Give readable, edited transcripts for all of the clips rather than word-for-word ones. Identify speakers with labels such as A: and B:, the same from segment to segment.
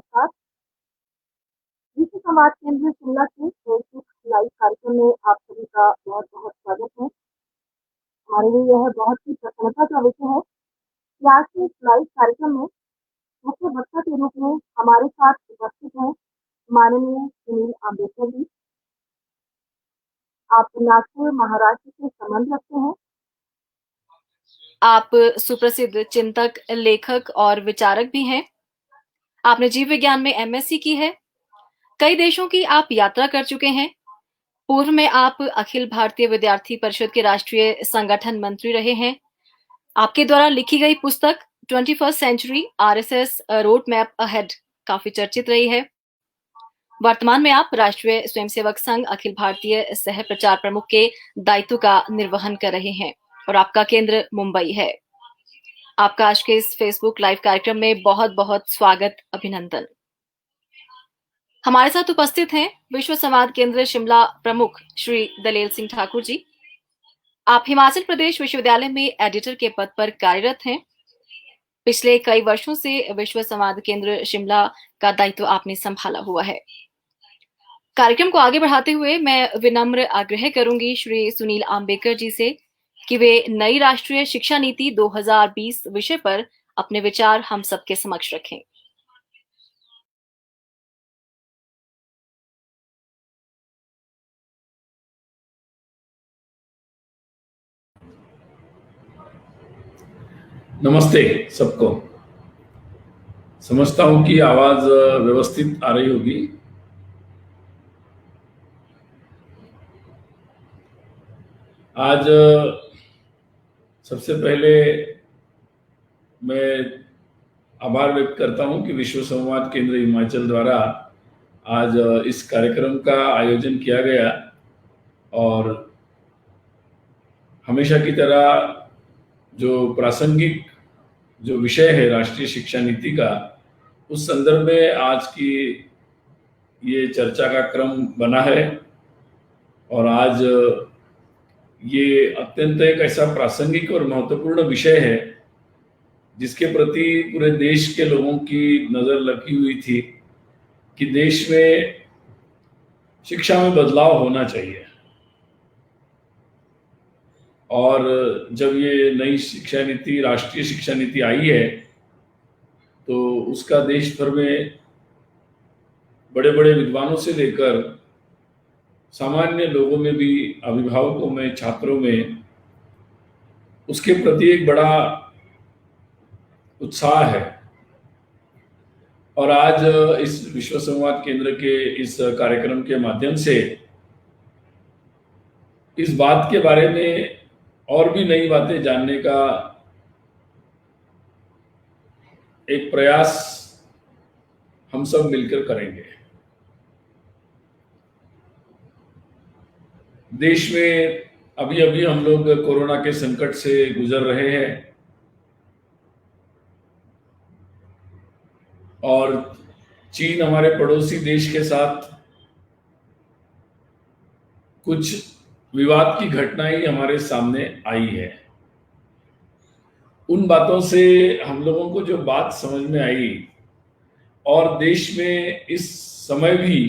A: नमस्कार। विश्व संवाद केंद्र शिमला के फेसबुक लाइव कार्यक्रम में आप सभी का बहुत बहुत स्वागत है। हमारे लिए यह बहुत ही प्रसन्नता का विषय है कि आज के इस लाइव कार्यक्रम में मुख्य वक्ता के रूप में हमारे साथ उपस्थित हैं माननीय सुनील आम्बेडकर जी। आप नागपुर महाराष्ट्र से संबंध रखते हैं।
B: आप सुप्रसिद्ध चिंतक, लेखक और विचारक भी हैं। आपने जीव विज्ञान में एमएससी की है। कई देशों की आप यात्रा कर चुके हैं। पूर्व में आप अखिल भारतीय विद्यार्थी परिषद के राष्ट्रीय संगठन मंत्री रहे हैं। आपके द्वारा लिखी गई पुस्तक 21st century RSS road map ahead काफी चर्चित रही है। वर्तमान में आप राष्ट्रीय स्वयंसेवक संघ अखिल भारतीय सह प्रचार प्रमुख के दायित्व का निर्वहन कर रहे हैं और आपका केंद्र मुंबई है। आपका आज के इस फेसबुक लाइव कार्यक्रम में बहुत बहुत स्वागत, अभिनंदन। हमारे साथ उपस्थित हैं विश्व संवाद केंद्र शिमला प्रमुख श्री दलेल सिंह ठाकुर जी। आप हिमाचल प्रदेश विश्वविद्यालय में एडिटर के पद पर कार्यरत हैं। पिछले कई वर्षों से विश्व संवाद केंद्र शिमला का दायित्व आपने संभाला हुआ है। कार्यक्रम को आगे बढ़ाते हुए मैं विनम्र आग्रह करूंगी श्री सुनील आम्बेडकर जी से कि वे नई राष्ट्रीय शिक्षा नीति 2020 विषय पर अपने विचार हम सबके समक्ष रखें।
C: नमस्ते सबको। समझता हूं कि आवाज व्यवस्थित आ रही होगी। आज सबसे पहले मैं आभार व्यक्त करता हूं कि विश्व संवाद केंद्र हिमाचल द्वारा आज इस कार्यक्रम का आयोजन किया गया और हमेशा की तरह जो प्रासंगिक जो विषय है राष्ट्रीय शिक्षा नीति का, उस संदर्भ में आज की ये चर्चा का क्रम बना है। और आज ये अत्यंत एक ऐसा प्रासंगिक और महत्वपूर्ण विषय है जिसके प्रति पूरे देश के लोगों की नजर लगी हुई थी कि देश में शिक्षा में बदलाव होना चाहिए। और जब ये नई शिक्षा नीति, राष्ट्रीय शिक्षा नीति आई है, तो उसका देश भर में बड़े बड़े विद्वानों से लेकर सामान्य लोगों में भी, अभिभावकों में, छात्रों में उसके प्रति एक बड़ा उत्साह है। और आज इस विश्व संवाद केंद्र के इस कार्यक्रम के माध्यम से इस बात के बारे में और भी नई बातें जानने का एक प्रयास हम सब मिलकर करेंगे। देश में अभी अभी हम लोग कोरोना के संकट से गुजर रहे हैं और चीन हमारे पड़ोसी देश के साथ कुछ विवाद की घटनाएं हमारे सामने आई है। उन बातों से हम लोगों को जो बात समझ में आई और देश में इस समय भी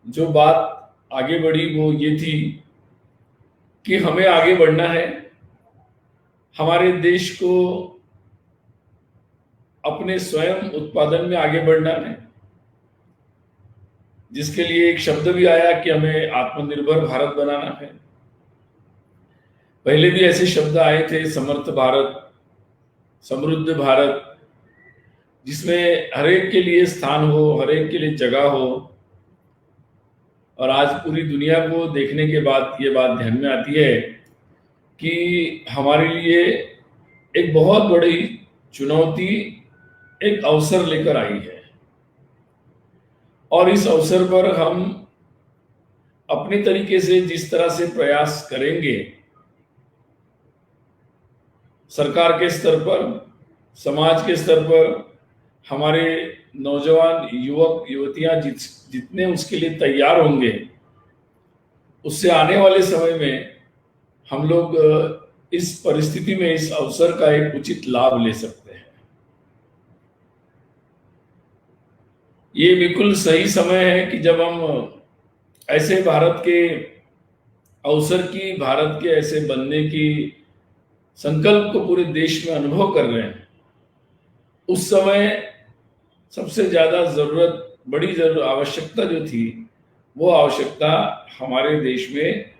C: जो बात आगे बढ़ी वो ये थी कि हमें आगे बढ़ना है, हमारे देश को अपने स्वयं उत्पादन में आगे बढ़ना है, जिसके लिए एक शब्द भी आया कि हमें आत्मनिर्भर भारत बनाना है। पहले भी ऐसे शब्द आए थे, समर्थ भारत, समृद्ध भारत, जिसमें हर एक के लिए स्थान हो, हर एक के लिए जगह हो। और आज पूरी दुनिया को देखने के बाद ये बात ध्यान में आती है कि हमारे लिए एक बहुत बड़ी चुनौती एक अवसर लेकर आई है और इस अवसर पर हम अपने तरीके से जिस तरह से प्रयास करेंगे, सरकार के स्तर पर, समाज के स्तर पर, हमारे नौजवान युवक युवतियां जितने उसके लिए तैयार होंगे, उससे आने वाले समय में हम लोग इस परिस्थिति में इस अवसर का एक उचित लाभ ले सकते हैं। ये बिल्कुल सही समय है कि जब हम ऐसे भारत के अवसर की, भारत के ऐसे बनने की संकल्प को पूरे देश में अनुभव कर रहे हैं। उस समय सबसे ज्यादा बड़ी आवश्यकता जो थी, वो आवश्यकता हमारे देश में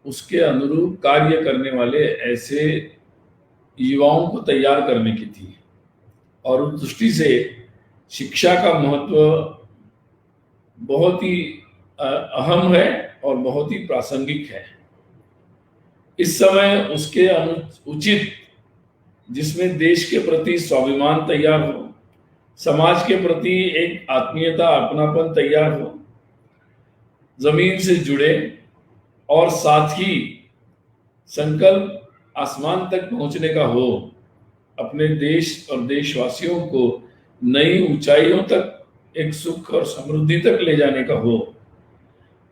C: उसके अनुरूप कार्य करने वाले ऐसे युवाओं को तैयार करने की थी। और उस दृष्टि से शिक्षा का महत्व बहुत ही अहम है और बहुत ही प्रासंगिक है। इस समय उसके उचित, जिसमें देश के प्रति स्वाभिमान तैयार हो, समाज के प्रति एक आत्मीयता, अपनापन तैयार हो, जमीन से जुड़े और साथ ही संकल्प आसमान तक पहुंचने का हो, अपने देश और देशवासियों को नई ऊंचाइयों तक, एक सुख और समृद्धि तक ले जाने का हो,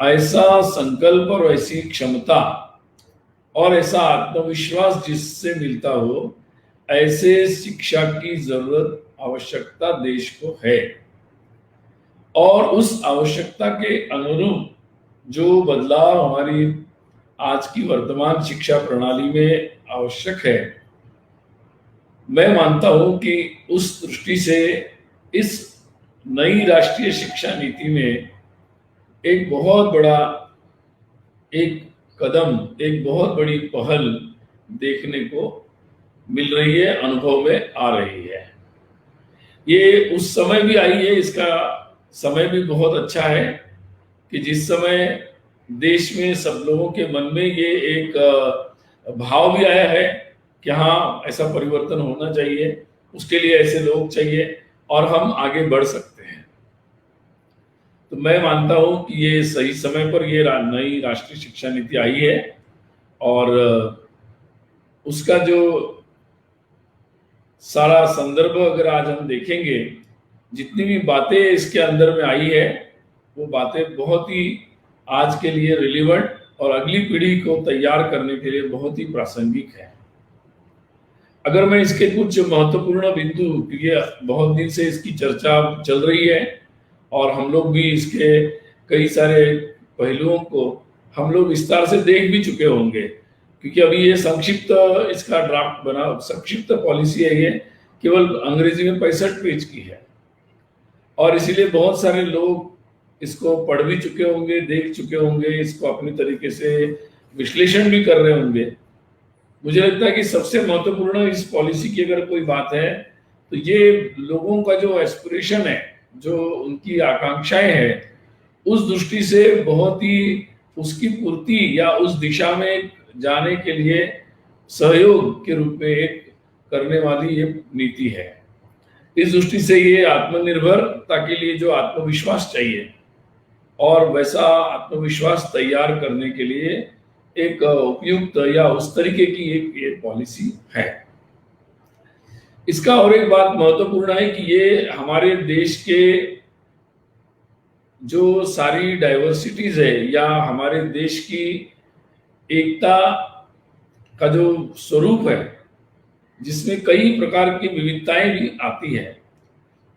C: ऐसा संकल्प और ऐसी क्षमता और ऐसा आत्मविश्वास जिससे मिलता हो, ऐसे शिक्षा की जरूरत, आवश्यकता देश को है। और उस आवश्यकता के अनुरूप जो बदलाव हमारी आज की वर्तमान शिक्षा प्रणाली में आवश्यक है, मैं मानता हूं कि उस दृष्टि से इस नई राष्ट्रीय शिक्षा नीति में एक बहुत बड़ा एक कदम, एक बहुत बड़ी पहल देखने को मिल रही है, अनुभव में आ रही है। ये उस समय भी आई है, इसका समय भी बहुत अच्छा है कि जिस समय देश में सब लोगों के मन में ये एक भाव भी आया है कि हाँ, ऐसा परिवर्तन होना चाहिए, उसके लिए ऐसे लोग चाहिए और हम आगे बढ़ सकते हैं। तो मैं मानता हूं कि ये सही समय पर ये नई राष्ट्रीय शिक्षा नीति आई है और उसका जो सारा संदर्भ अगर आज हम देखेंगे, जितनी भी बातें इसके अंदर में आई है, वो बातें बहुत ही आज के लिए रिलेवेंट और अगली पीढ़ी को तैयार करने के लिए बहुत ही प्रासंगिक है। अगर मैं इसके कुछ महत्वपूर्ण बिंदु, क्योंकि बहुत दिन से इसकी चर्चा चल रही है और हम लोग भी इसके कई सारे पहलुओं को हम लोग विस्तार से देख भी चुके होंगे, क्योंकि अभी ये संक्षिप्त इसका ड्राफ्ट बना, संक्षिप्त पॉलिसी है, ये केवल अंग्रेजी में 65 पेज की है और इसीलिए बहुत सारे लोग इसको पढ़ भी चुके होंगे, देख चुके होंगे, इसको अपनी तरीके से विश्लेषण भी कर रहे होंगे। मुझे लगता है कि सबसे महत्वपूर्ण इस पॉलिसी की अगर कोई बात है तो ये लोगों का जो एस्पिरेशन है, जो उनकी आकांक्षाएं हैं, उस दृष्टि से बहुत ही उसकी पूर्ति या उस दिशा में जाने के लिए सहयोग के रूप में एक करने वाली ये नीति है। इस दृष्टि से ये आत्मनिर्भरता के लिए जो आत्मविश्वास चाहिए और वैसा आत्मविश्वास तैयार करने के लिए एक उपयुक्त या उस तरीके की एक ये पॉलिसी है। इसका और एक बात महत्वपूर्ण है कि ये हमारे देश के जो सारी डाइवर्सिटीज है या हमारे देश की एकता का जो स्वरूप है, जिसमें कई प्रकार की विविधताएं भी आती है,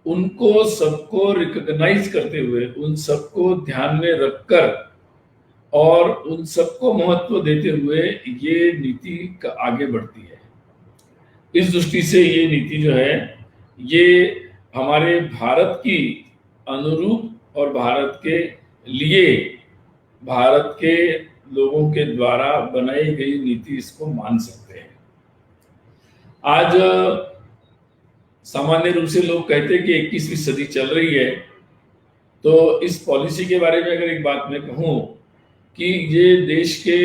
C: उनको सबको रिकॉग्नाइज करते हुए, उन सबको ध्यान में रखकर और उन सबको महत्व देते हुए ये नीति आगे बढ़ती है। इस दृष्टि से ये नीति जो है, ये हमारे भारत की अनुरूप और भारत के लिए, भारत के लोगों के द्वारा बनाई गई नीति इसको मान सकते हैं। आज सामान्य रूप से लोग कहते हैं कि 21वीं सदी चल रही है, तो इस पॉलिसी के बारे में अगर एक बात मैं कहूं कि ये देश के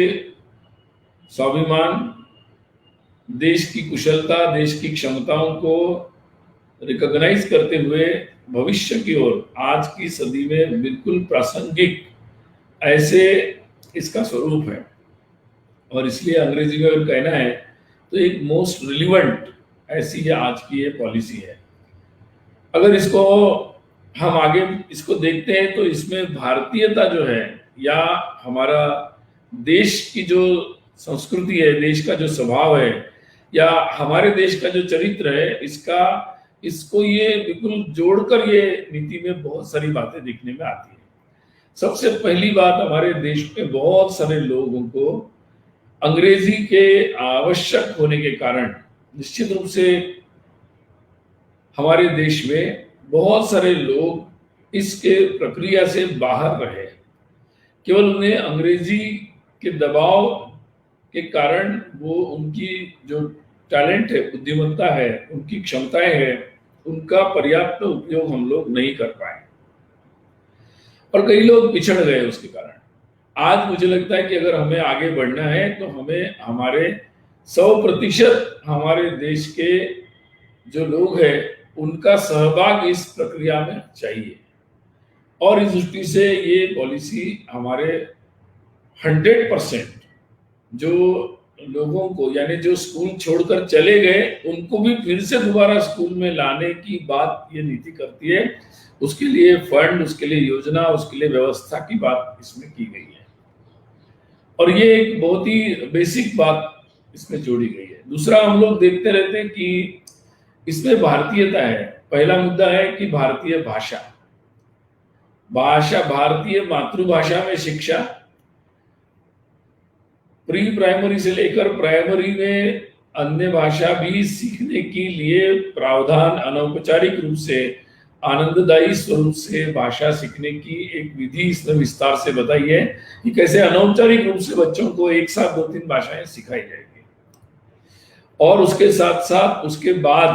C: स्वाभिमान, देश की कुशलता, देश की क्षमताओं को रिकॉग्नाइज करते हुए भविष्य की ओर आज की सदी में बिल्कुल प्रासंगिक ऐसे इसका स्वरूप है। और इसलिए अंग्रेजी में अगर कहना है तो एक मोस्ट रिलेवेंट ऐसी ये आज की ये पॉलिसी है। अगर इसको हम आगे इसको देखते हैं तो इसमें भारतीयता जो है या हमारा देश की जो संस्कृति है, देश का जो स्वभाव है या हमारे देश का जो चरित्र है, इसको ये बिल्कुल जोड़कर ये नीति में बहुत सारी बातें देखने में आती है। सबसे पहली बात, हमारे देश में बहुत सारे लोगों को अंग्रेजी के आवश्यक होने के कारण निश्चित रूप से हमारे देश में बहुत सारे लोग इसके प्रक्रिया से बाहर रहे। केवल उन्हें अंग्रेजी के दबाव के कारण वो उनकी जो टैलेंट है, बुद्धिमत्ता है, उनकी क्षमताएं हैं, उनका पर्याप्त उपयोग हम लोग नहीं कर पाए और कई लोग पिछड़ गए उसके कारण। आज मुझे लगता है कि अगर हमें आगे बढ़ना है तो हमें हमारे 100% हमारे देश के जो लोग हैं उनका सहभाग इस प्रक्रिया में चाहिए और इस दृष्टि से ये पॉलिसी हमारे 100% जो लोगों को, यानी जो स्कूल छोड़कर चले गए, उनको भी फिर से दोबारा स्कूल में लाने की बात ये नीति करती है। उसके लिए फंड, उसके लिए योजना, उसके लिए व्यवस्था की बात इसमें की गई है और ये एक बहुत ही बेसिक बात इसमें जोड़ी गई है। दूसरा, हम लोग देखते रहते हैं कि इसमें भारतीयता है। पहला मुद्दा है कि भारतीय भाषा, भारतीय मातृभाषा में शिक्षा, प्री प्राइमरी से लेकर प्राइमरी में अन्य भाषा भी सीखने के लिए प्रावधान, अनौपचारिक रूप से, आनंददायी स्वरूप से भाषा सीखने की एक विधि इसमें विस्तार से बताई है कि कैसे अनौपचारिक रूप से बच्चों को एक साथ 2-3 भाषाएं सिखाई जाएगी और उसके साथ साथ उसके बाद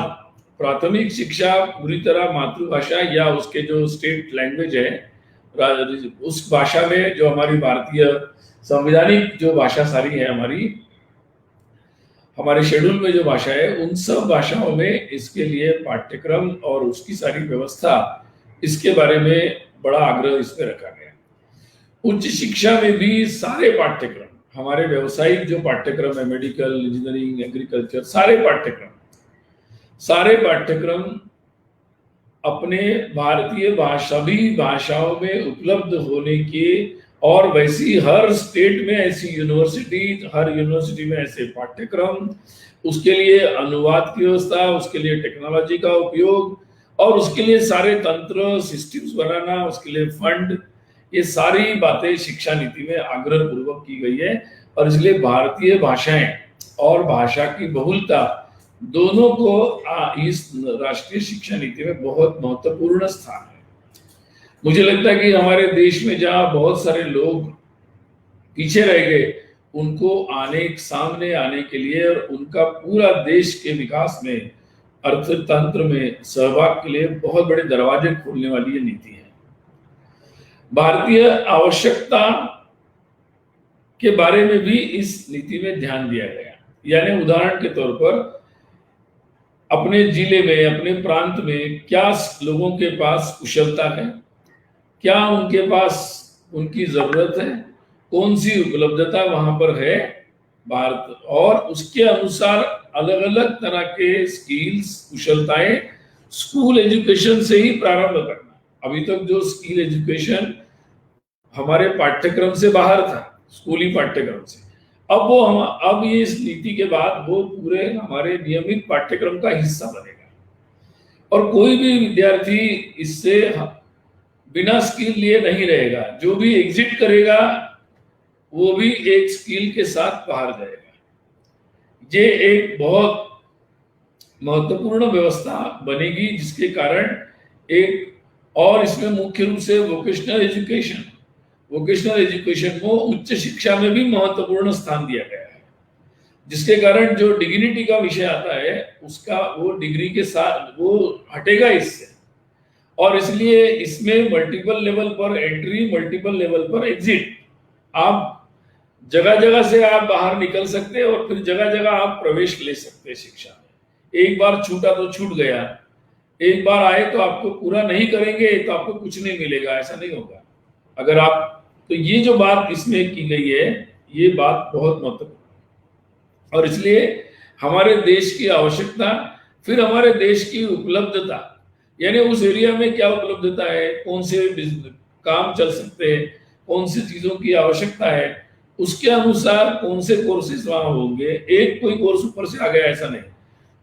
C: प्राथमिक शिक्षा पूरी तरह मातृभाषा या उसके जो स्टेट लैंग्वेज है उस भाषा में, जो हमारी भारतीय संवैधानिक जो भाषा सारी है, हमारे शेड्यूल में जो भाषा है, उन सब भाषाओं में इसके लिए पाठ्यक्रम और उसकी सारी व्यवस्था, इसके बारे में बड़ा आग्रह इसमें रखा गया। उच्च शिक्षा में भी सारे पाठ्यक्रम, हमारे व्यावसायिक जो पाठ्यक्रम है, मेडिकल, इंजीनियरिंग, एग्रीकल्चर, सारे पाठ्यक्रम अपने भारतीय सभी भाषाओं में उपलब्ध होने के और वैसी हर स्टेट में ऐसी यूनिवर्सिटी, हर यूनिवर्सिटी में ऐसे पाठ्यक्रम, उसके लिए अनुवाद की व्यवस्था, उसके लिए टेक्नोलॉजी का उपयोग और उसके लिए सारे तंत्र, सिस्टम्स बनाना, उसके लिए फंड, ये सारी बातें शिक्षा नीति में आग्रह पूर्वक की गई है और इसलिए भारतीय भाषाएं और भाषा की बहुलता दोनों को इस राष्ट्रीय शिक्षा नीति में बहुत महत्वपूर्ण स्थान है। मुझे लगता है कि हमारे देश में जहाँ बहुत सारे लोग पीछे रह गए, उनको सामने आने के लिए और उनका पूरा देश के विकास में, अर्थतंत्र में सहभाग के लिए बहुत बड़े दरवाजे खोलने वाली ये नीति है। भारतीय आवश्यकता के बारे में भी इस नीति में ध्यान दिया गया, यानी उदाहरण के तौर पर अपने जिले में, अपने प्रांत में क्या लोगों के पास कुशलता है, क्या उनके पास उनकी जरूरत है, कौन सी उपलब्धता वहां पर है भारत, और उसके अनुसार अलग अलग तरह के स्किल्स, कुशलताएं स्कूल एजुकेशन से ही प्रारंभ करना। अभी तक जो स्किल एजुकेशन हमारे पाठ्यक्रम से बाहर था, स्कूली पाठ्यक्रम से, अब ये इस नीति के बाद वो पूरे हमारे नियमित पाठ्यक्रम का हिस्सा बनेगा और कोई भी विद्यार्थी इससे बिना स्किल लिए नहीं रहेगा। जो भी एग्जिट करेगा वो भी एक स्किल के साथ बाहर जाएगा। ये एक बहुत महत्वपूर्ण व्यवस्था बनेगी जिसके कारण और इसमें मुख्य रूप से वोकेशनल एजुकेशन को उच्च शिक्षा में भी महत्वपूर्ण स्थान दिया गया है, जिसके कारण जो डिग्निटी का विषय आता है उसका वो डिग्री के साथ वो हटेगा इससे, और इसलिए इसमें मल्टीपल लेवल पर एंट्री, मल्टीपल लेवल पर एग्जिट, आप जगह जगह से आप बाहर निकल सकते हैं और फिर जगह जगह आप प्रवेश ले सकते हैं शिक्षा में। एक बार छूटा तो छूट गया, एक बार आए तो आपको पूरा नहीं करेंगे तो आपको कुछ नहीं मिलेगा, ऐसा नहीं होगा अगर आप। तो ये जो बात इसमें की गई है, ये बात बहुत महत्वपूर्ण और इसलिए हमारे देश की आवश्यकता, फिर हमारे देश की उपलब्धता, यानी उस एरिया में क्या उपलब्धता है, कौन से काम चल सकते हैं, कौन सी चीजों की आवश्यकता है, उसके अनुसार कौन से कोर्सेज वहां होंगे। एक कोई कोर्स ऊपर से आ गया ऐसा नहीं,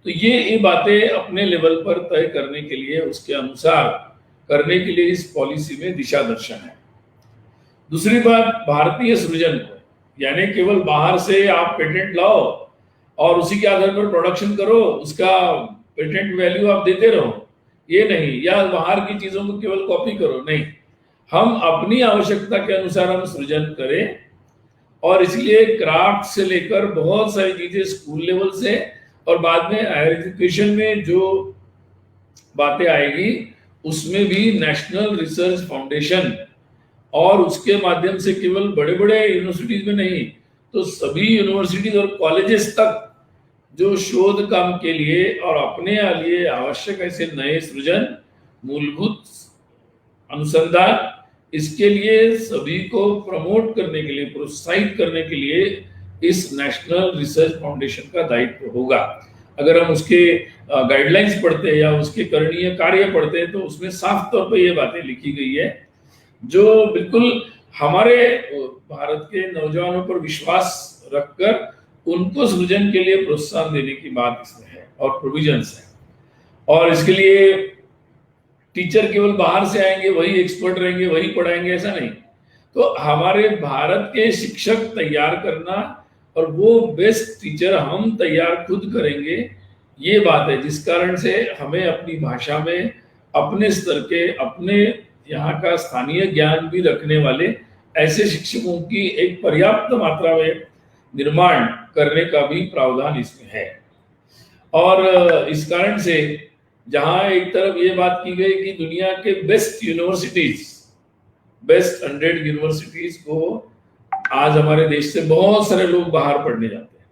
C: तो ये बातें अपने लेवल पर तय करने के लिए, उसके अनुसार करने के लिए इस पॉलिसी में दिशा दर्शन है। दूसरी बात, भारतीय सृजन को, यानी केवल बाहर से आप पेटेंट लाओ और उसी के आधार पर प्रोडक्शन करो, उसका पेटेंट वैल्यू आप देते रहो, ये नहीं, या बाहर की चीजों को केवल कॉपी करो, नहीं। हम अपनी आवश्यकता के अनुसार हम सृजन करें, और इसलिए क्राफ्ट से लेकर बहुत सारी चीजें स्कूल लेवल से और बाद में हायर एजुकेशन में जो बातें आएगी उसमें भी नेशनल रिसर्च फाउंडेशन, और उसके माध्यम से केवल बड़े बड़े यूनिवर्सिटीज में नहीं तो सभी यूनिवर्सिटीज और कॉलेजेस तक जो शोध काम के लिए और अपने लिए आवश्यक ऐसे नए सृजन, मूलभूत अनुसंधान, इसके लिए सभी को प्रमोट करने के लिए, प्रोत्साहित करने के लिए इस नेशनल रिसर्च फाउंडेशन का दायित्व होगा। अगर हम उसके गाइडलाइंस पढ़ते हैं या उसके करणीय कार्य पढ़ते हैं तो उसमें साफ तौर पर ये बातें लिखी गई है जो बिल्कुल हमारे भारत के नौजवानों पर विश्वास रखकर उनको सृजन के लिए प्रोत्साहन देने की बात इसमें है और प्रोविजंस है। और इसके लिए टीचर केवल बाहर से आएंगे, वही एक्सपर्ट रहेंगे, वही पढ़ाएंगे, ऐसा नहीं। तो हमारे भारत के शिक्षक तैयार करना और वो बेस्ट टीचर हम तैयार खुद करेंगे, ये बात है जिस कारण से हमें अपनी भाषा में अपने स्तर के, अपने यहाँ का स्थानीय ज्ञान भी रखने वाले ऐसे शिक्षकों की एक पर्याप्त मात्रा में निर्माण करने का भी प्रावधान इसमें है। और इस कारण से जहां एक तरफ ये बात की गई कि दुनिया के बेस्ट यूनिवर्सिटीज, बेस्ट 100 यूनिवर्सिटीज को आज हमारे देश से बहुत सारे लोग बाहर पढ़ने जाते हैं,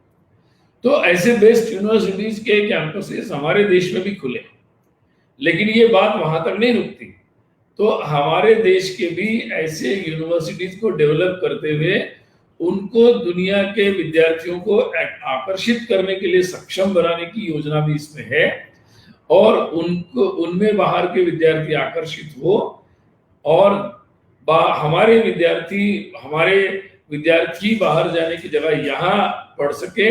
C: तो ऐसे बेस्ट यूनिवर्सिटीज के कैंपसेस हमारे देश में भी खुले, लेकिन ये बात वहां तक नहीं रुकती। तो हमारे देश के भी ऐसे यूनिवर्सिटीज को डेवलप करते हुए उनको दुनिया के विद्यार्थियों को आकर्षित करने के लिए सक्षम बनाने की योजना भी इसमें है, और उनको उनमें बाहर के विद्यार्थी आकर्षित हो और हमारे विद्यार्थी बाहर जाने की जगह यहाँ पढ़ सके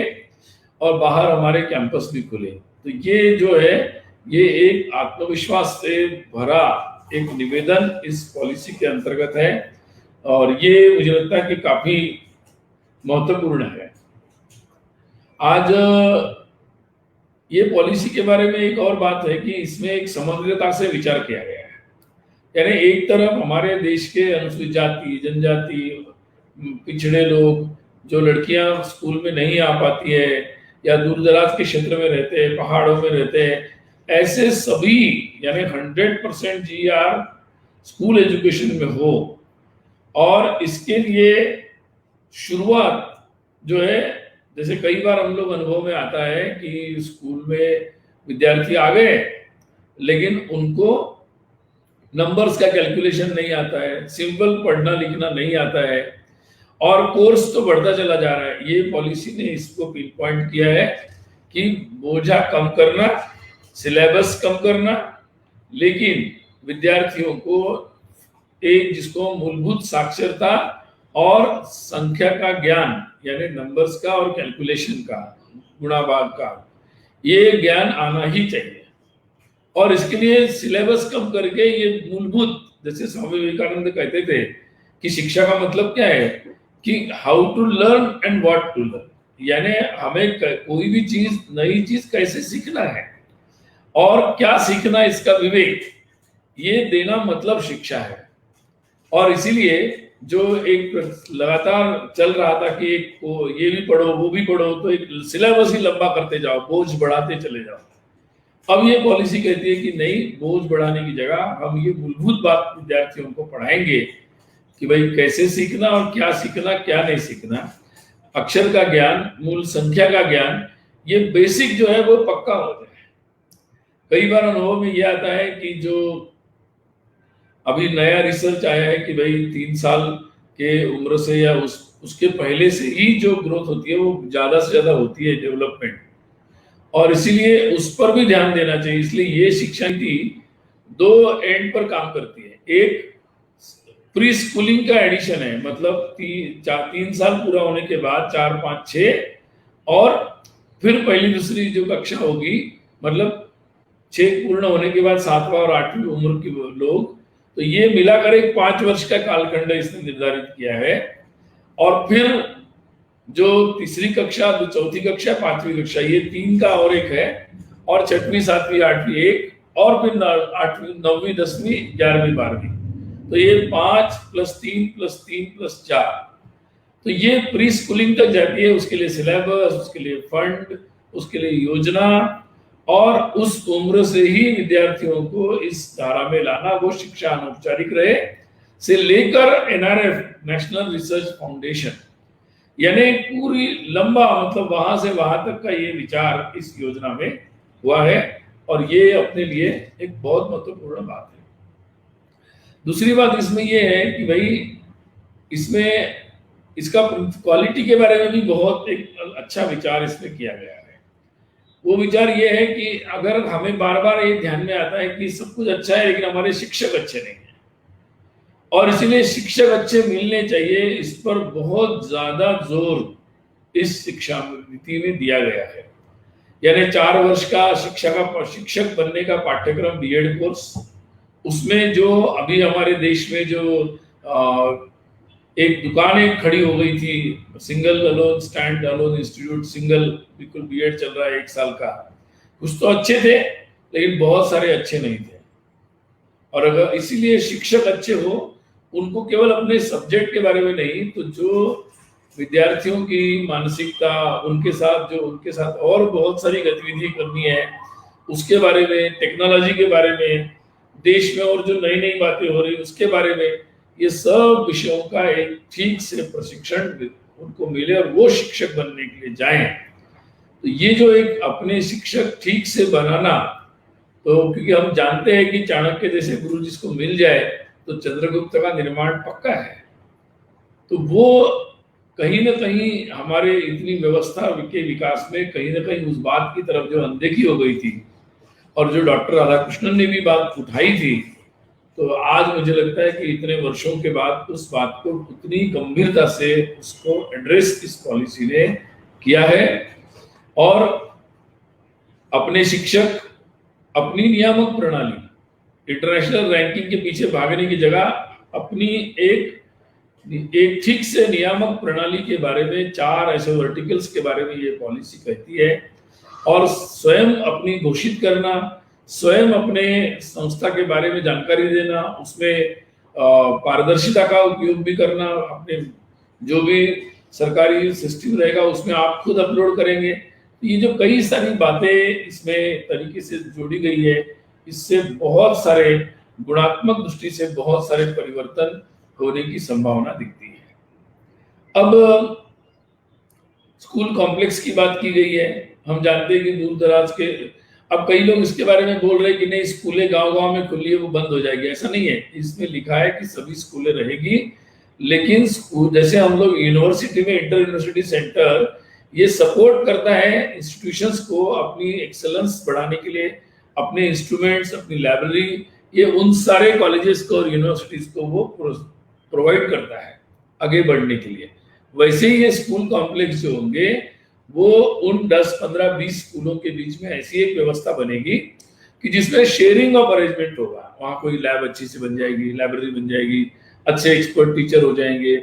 C: और बाहर हमारे कैंपस भी खुले। तो ये जो है ये एक आत्मविश्वास से भरा एक निवेदन इस पॉलिसी के अंतर्गत है, और ये मुझे लगता है कि काफी महत्वपूर्ण है। आज ये पॉलिसी के बारे में एक और बात है कि इसमें एक समग्रता से विचार किया गया है, यानी एक तरफ हमारे देश के अनुसूचित जाति, जनजाति, पिछड़े लोग, जो लड़कियां स्कूल में नहीं आ पाती है या दूर दराज के क्षेत्र में रहते हैं, पहाड़ों में रहते हैं, ऐसे सभी यानी 100% GR स्कूल एजुकेशन में हो। और इसके लिए शुरुआत जो है, जैसे कई बार हम लोग अनुभव में आता है कि स्कूल में विद्यार्थी आ गए लेकिन उनको नंबर्स का कैलकुलेशन नहीं आता है, सिंपल पढ़ना लिखना नहीं आता है, और कोर्स तो बढ़ता चला जा रहा है। ये पॉलिसी ने इसको पिन पॉइंट किया है कि बोझा कम करना, सिलेबस कम करना, लेकिन विद्यार्थियों को एक जिसको मूलभूत साक्षरता और संख्या का ज्ञान, यानी नंबर्स का और कैलकुलेशन का, गुणा भाग का, ये ज्ञान आना ही चाहिए। और इसके लिए सिलेबस कम करके ये मूलभूत, जैसे स्वामी विवेकानंद कहते थे कि शिक्षा का मतलब क्या है कि how to learn and what to learn, यानी हमें कोई भी चीज, नई चीज कैसे सीखना है और क्या सीखना, इसका विवेक ये देना मतलब शिक्षा है। और इसीलिए जो एक लगातार चल रहा था कि एक को ये भी पढ़ो वो भी पढ़ो, तो एक सिलेबस ही लंबा करते जाओ, बोझ बढ़ाते चले जाओ। अब ये पॉलिसी कहती है कि नहीं, बोझ बढ़ाने की जगह हम ये मूलभूत बात विद्यार्थियों को पढ़ाएंगे कि भाई कैसे सीखना और क्या सीखना, क्या नहीं सीखना, अक्षर का ज्ञान, मूल संख्या का ज्ञान, ये बेसिक जो है वो पक्का हो जाए। कई बार अनुभव में ये आता है कि जो अभी नया रिसर्च आया है कि भाई 3 साल के उम्र से या उसके पहले से ही जो ग्रोथ होती है वो ज्यादा से ज्यादा होती है, डेवलपमेंट, और इसीलिए उस पर भी ध्यान देना चाहिए। इसलिए ये शिक्षा नीति 2 एंड पर काम करती है। एक प्री स्कूलिंग का एडिशन है, मतलब 3 साल पूरा होने के बाद 4, 5, 6 और फिर पहली दूसरी जो कक्षा होगी मतलब 6 पूर्ण होने के बाद 7वां और 8वीं उम्र के लोग, तो ये मिलाकर एक 5 वर्ष का कालखंड इसने निर्धारित किया है। और फिर जो तीसरी कक्षा, जो चौथी कक्षा, 5वीं कक्षा, ये 3 का और एक है, और 6वीं 7वीं 8वीं एक, और फिर 8वीं 9वीं 10वीं 11वीं 12वीं, तो ये 5 + 3 + 3 + 4, तो ये प्री स्कूलिंग तक जाती है। उसके लिए सिलेबस, उसके लिए फंड, उसके लिए योजना, और उस उम्र से ही विद्यार्थियों को इस धारा में लाना, वो शिक्षा अनौपचारिक रहे से लेकर NRF, नेशनल रिसर्च फाउंडेशन, यानी पूरी लंबा, मतलब वहां से वहां तक का ये विचार इस योजना में हुआ है, और ये अपने लिए एक बहुत महत्वपूर्ण बात है। दूसरी बात इसमें ये है कि भाई इसमें इसका क्वालिटी के बारे में भी बहुत एक अच्छा विचार इसमें किया गया है। वो विचार ये है कि अगर हमें बार बार ये ध्यान में आता है कि सब कुछ अच्छा है लेकिन हमारे शिक्षक अच्छे नहीं हैं, और इसीलिए शिक्षक अच्छे मिलने चाहिए, इस पर बहुत ज्यादा जोर इस शिक्षा नीति में दिया गया है। यानी 4 वर्ष का शिक्षक बनने का पाठ्यक्रम, बीएड कोर्स, उसमें जो अभी हमारे देश में जो एक दुकान एक खड़ी हो गई थी, single alone stand alone institute, single बिल्कुल बीएड चल रहा है 1 साल का, कुछ तो अच्छे थे लेकिन बहुत सारे अच्छे नहीं थे। और अगर इसीलिए शिक्षक अच्छे हो, उनको केवल अपने सब्जेक्ट के बारे में नहीं, तो जो विद्यार्थियों की मानसिकता, उनके साथ और बहुत सारी गतिविधि करनी है, उसके बारे में, टेक्नोलॉजी के बारे में, देश में और जो नई नई बातें हो रही उसके बारे में, ये सब विषयों का एक ठीक से प्रशिक्षण उनको मिले और वो शिक्षक बनने के लिए जाएं। तो ये जो एक अपने शिक्षक ठीक से बनाना, तो क्योंकि हम जानते हैं कि चाणक्य जैसे गुरु जिसको मिल जाए तो चंद्रगुप्त का निर्माण पक्का है। तो वो कहीं ना कहीं हमारे इतनी व्यवस्था के विकास में कहीं ना कहीं उस बात की तरफ जो अनदेखी हो गई थी, और जो डॉक्टर राधाकृष्णन ने भी बात उठाई थी, तो आज मुझे लगता है कि इतने वर्षों के बाद उस बात को उतनी गंभीरता से उसको एड्रेस इस पॉलिसी ने किया है। और अपने शिक्षक, अपनी नियामक प्रणाली, इंटरनेशनल रैंकिंग के पीछे भागने की जगह अपनी एक ठीक से नियामक प्रणाली के बारे में, 4 ऐसे वर्टिकल्स के बारे में ये पॉलिसी कहती है, और स्वयं अपनी घोषित करना, स्वयं अपने संस्था के बारे में जानकारी देना, उसमें पारदर्शिता का उपयोग भी करना, अपने जो भी सरकारी सिस्टम रहेगा उसमें आप खुद अपलोड करेंगे। ये जो कई सारी बातें इसमें तरीके से जोड़ी गई है, इससे बहुत सारे गुणात्मक दृष्टि से बहुत सारे परिवर्तन होने की संभावना दिखती है। अब स्कूल कॉम्प्लेक्स की बात की गई है। हम जानते हैं कि दूर दराज के, अब कई लोग इसके बारे में बोल रहे हैं कि नहीं स्कूलें गांव-गांव में खुली है वो बंद हो जाएगी, ऐसा नहीं है। इसमें लिखा है कि सभी स्कूलें रहेगी, लेकिन स्कूल जैसे हम लोग यूनिवर्सिटी में इंटर यूनिवर्सिटी सेंटर ये सपोर्ट करता है इंस्टीट्यूशंस को अपनी एक्सेलेंस बढ़ाने के लिए, अपने इंस्ट्रूमेंट्स, अपनी लाइब्रेरी, ये उन सारे कॉलेजेस को और यूनिवर्सिटीज को वो प्रोवाइड करता है आगे बढ़ने के लिए। वैसे ही ये स्कूल कॉम्प्लेक्स जो होंगे वो उन 10, 15, 20 स्कूलों के बीच में ऐसी एक व्यवस्था बनेगी कि जिसमें शेयरिंग ऑफ अरेंजमेंट होगा। वहाँ कोई लैब अच्छी से बन जाएगी, लाइब्रेरी बन जाएगी, अच्छे एक्सपर्ट टीचर हो जाएंगे,